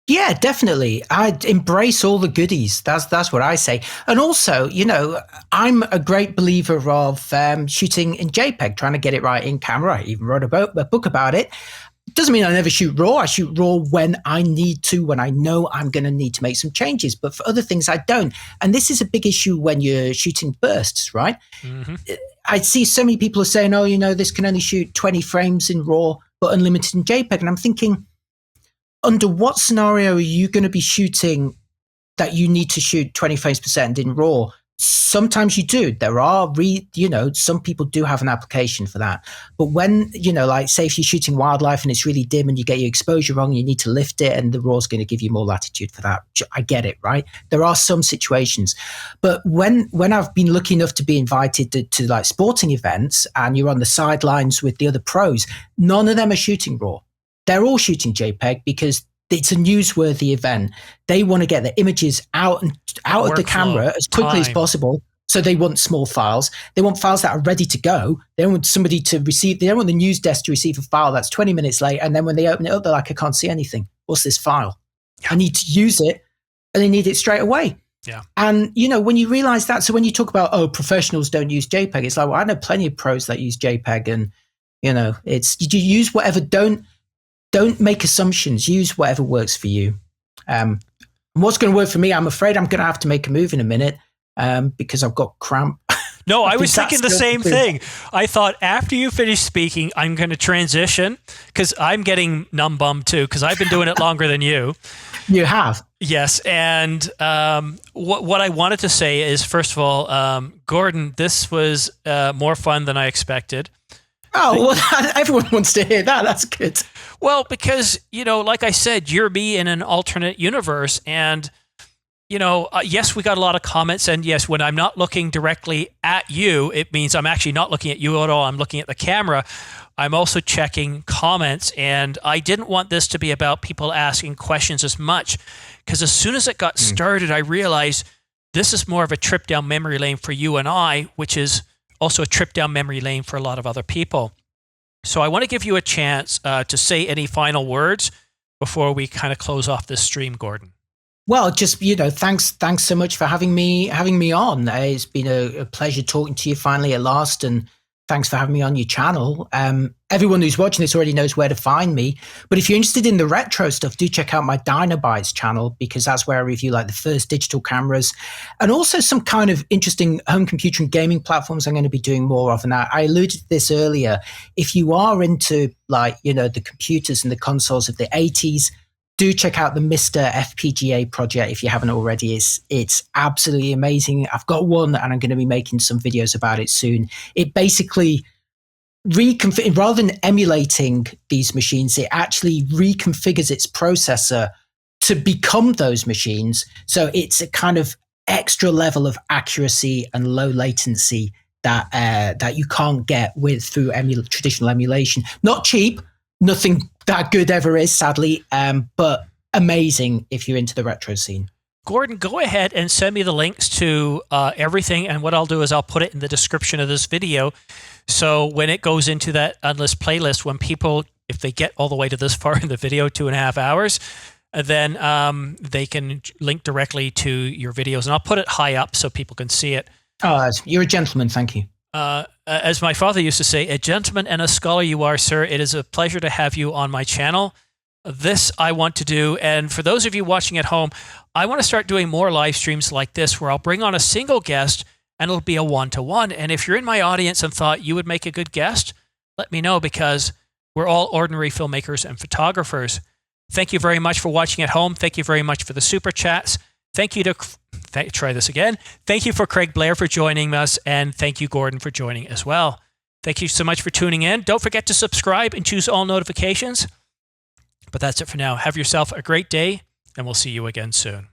Yeah, definitely. I embrace all the goodies. That's what I say. And also, you know, I'm a great believer of shooting in JPEG, trying to get it right in camera. I even wrote a book about it. Doesn't mean I never shoot RAW. I shoot RAW when I need to, when I know I'm going to need to make some changes. But for other things, I don't. And this is a big issue when you're shooting bursts, right? Mm-hmm. I see so many people are saying, oh, you know, this can only shoot 20 frames in RAW, but unlimited in JPEG. And I'm thinking, under what scenario are you going to be shooting that you need to shoot 20 frames per second in RAW? Sometimes you do. There are, some people do have an application for that. But when, like say if you're shooting wildlife and it's really dim and you get your exposure wrong, you need to lift it and the RAW is going to give you more latitude for that. I get it, right? There are some situations. But when I've been lucky enough to be invited to like sporting events and you're on the sidelines with the other pros, none of them are shooting RAW. They're all shooting JPEG because it's a newsworthy event. They want to get the images out of the camera as quickly as possible. So they want small files. They want files that are ready to go. They don't want somebody to receive. They don't want the news desk to receive a file that's 20 minutes late. And then when they open it up, they're like, I can't see anything. What's this file? Yeah. I need to use it, and they need it straight away. Yeah. And, when you realize that, so when you talk about, professionals don't use JPEG, it's like, well, I know plenty of pros that use JPEG, and, it's, you use whatever, don't make assumptions. Use whatever works for you. What's going to work for me, I'm afraid I'm going to have to make a move in a minute because I've got cramp. No, I was thinking the same thing. I thought after you finish speaking, I'm going to transition because I'm getting numb bummed too because I've been doing it longer than you. You have? Yes. And what I wanted to say is, first of all, Gordon, this was more fun than I expected. Oh, well, everyone wants to hear that. That's good. Well, because, like I said, you're me in an alternate universe. And, yes, we got a lot of comments. And yes, when I'm not looking directly at you, it means I'm actually not looking at you at all. I'm looking at the camera. I'm also checking comments. And I didn't want this to be about people asking questions as much. Because as soon as it got started, I realized this is more of a trip down memory lane for you and I, which is also a trip down memory lane for a lot of other people. So I want to give you a chance to say any final words before we kind of close off this stream, Gordon. Well, just, thanks so much for having me on. It's been a pleasure talking to you finally at last, and thanks for having me on your channel. Everyone who's watching this already knows where to find me. But if you're interested in the retro stuff, do check out my Dynabytes channel, because that's where I review like the first digital cameras and also some kind of interesting home computer and gaming platforms I'm going to be doing more of. And I alluded to this earlier. If you are into like, the computers and the consoles of the 80s, do check out the Mr. FPGA project if you haven't already. It's absolutely amazing. I've got one and I'm going to be making some videos about it soon. It basically rather than emulating these machines, it actually reconfigures its processor to become those machines. So it's a kind of extra level of accuracy and low latency that you can't get through traditional emulation. Not cheap, nothing that good ever is, sadly, but amazing if you're into the retro scene. Gordon, go ahead and send me the links to everything, and what I'll do is I'll put it in the description of this video. So when it goes into that Unlist playlist, when people, if they get all the way to this far in the video, 2.5 hours, then they can link directly to your videos. And I'll put it high up so people can see it. Oh, you're a gentleman. Thank you. As my father used to say, a gentleman and a scholar you are, sir. It is a pleasure to have you on my channel. This I want to do. And for those of you watching at home, I want to start doing more live streams like this where I'll bring on a single guest and it'll be a one-to-one. And if you're in my audience and thought you would make a good guest, let me know, because we're all ordinary filmmakers and photographers. Thank you very much for watching at home. Thank you very much for the super chats. Thank you to, try this again. Thank you for Craig Blair for joining us, and thank you, Gordon, for joining as well. Thank you so much for tuning in. Don't forget to subscribe and choose all notifications. But that's it for now. Have yourself a great day, and we'll see you again soon.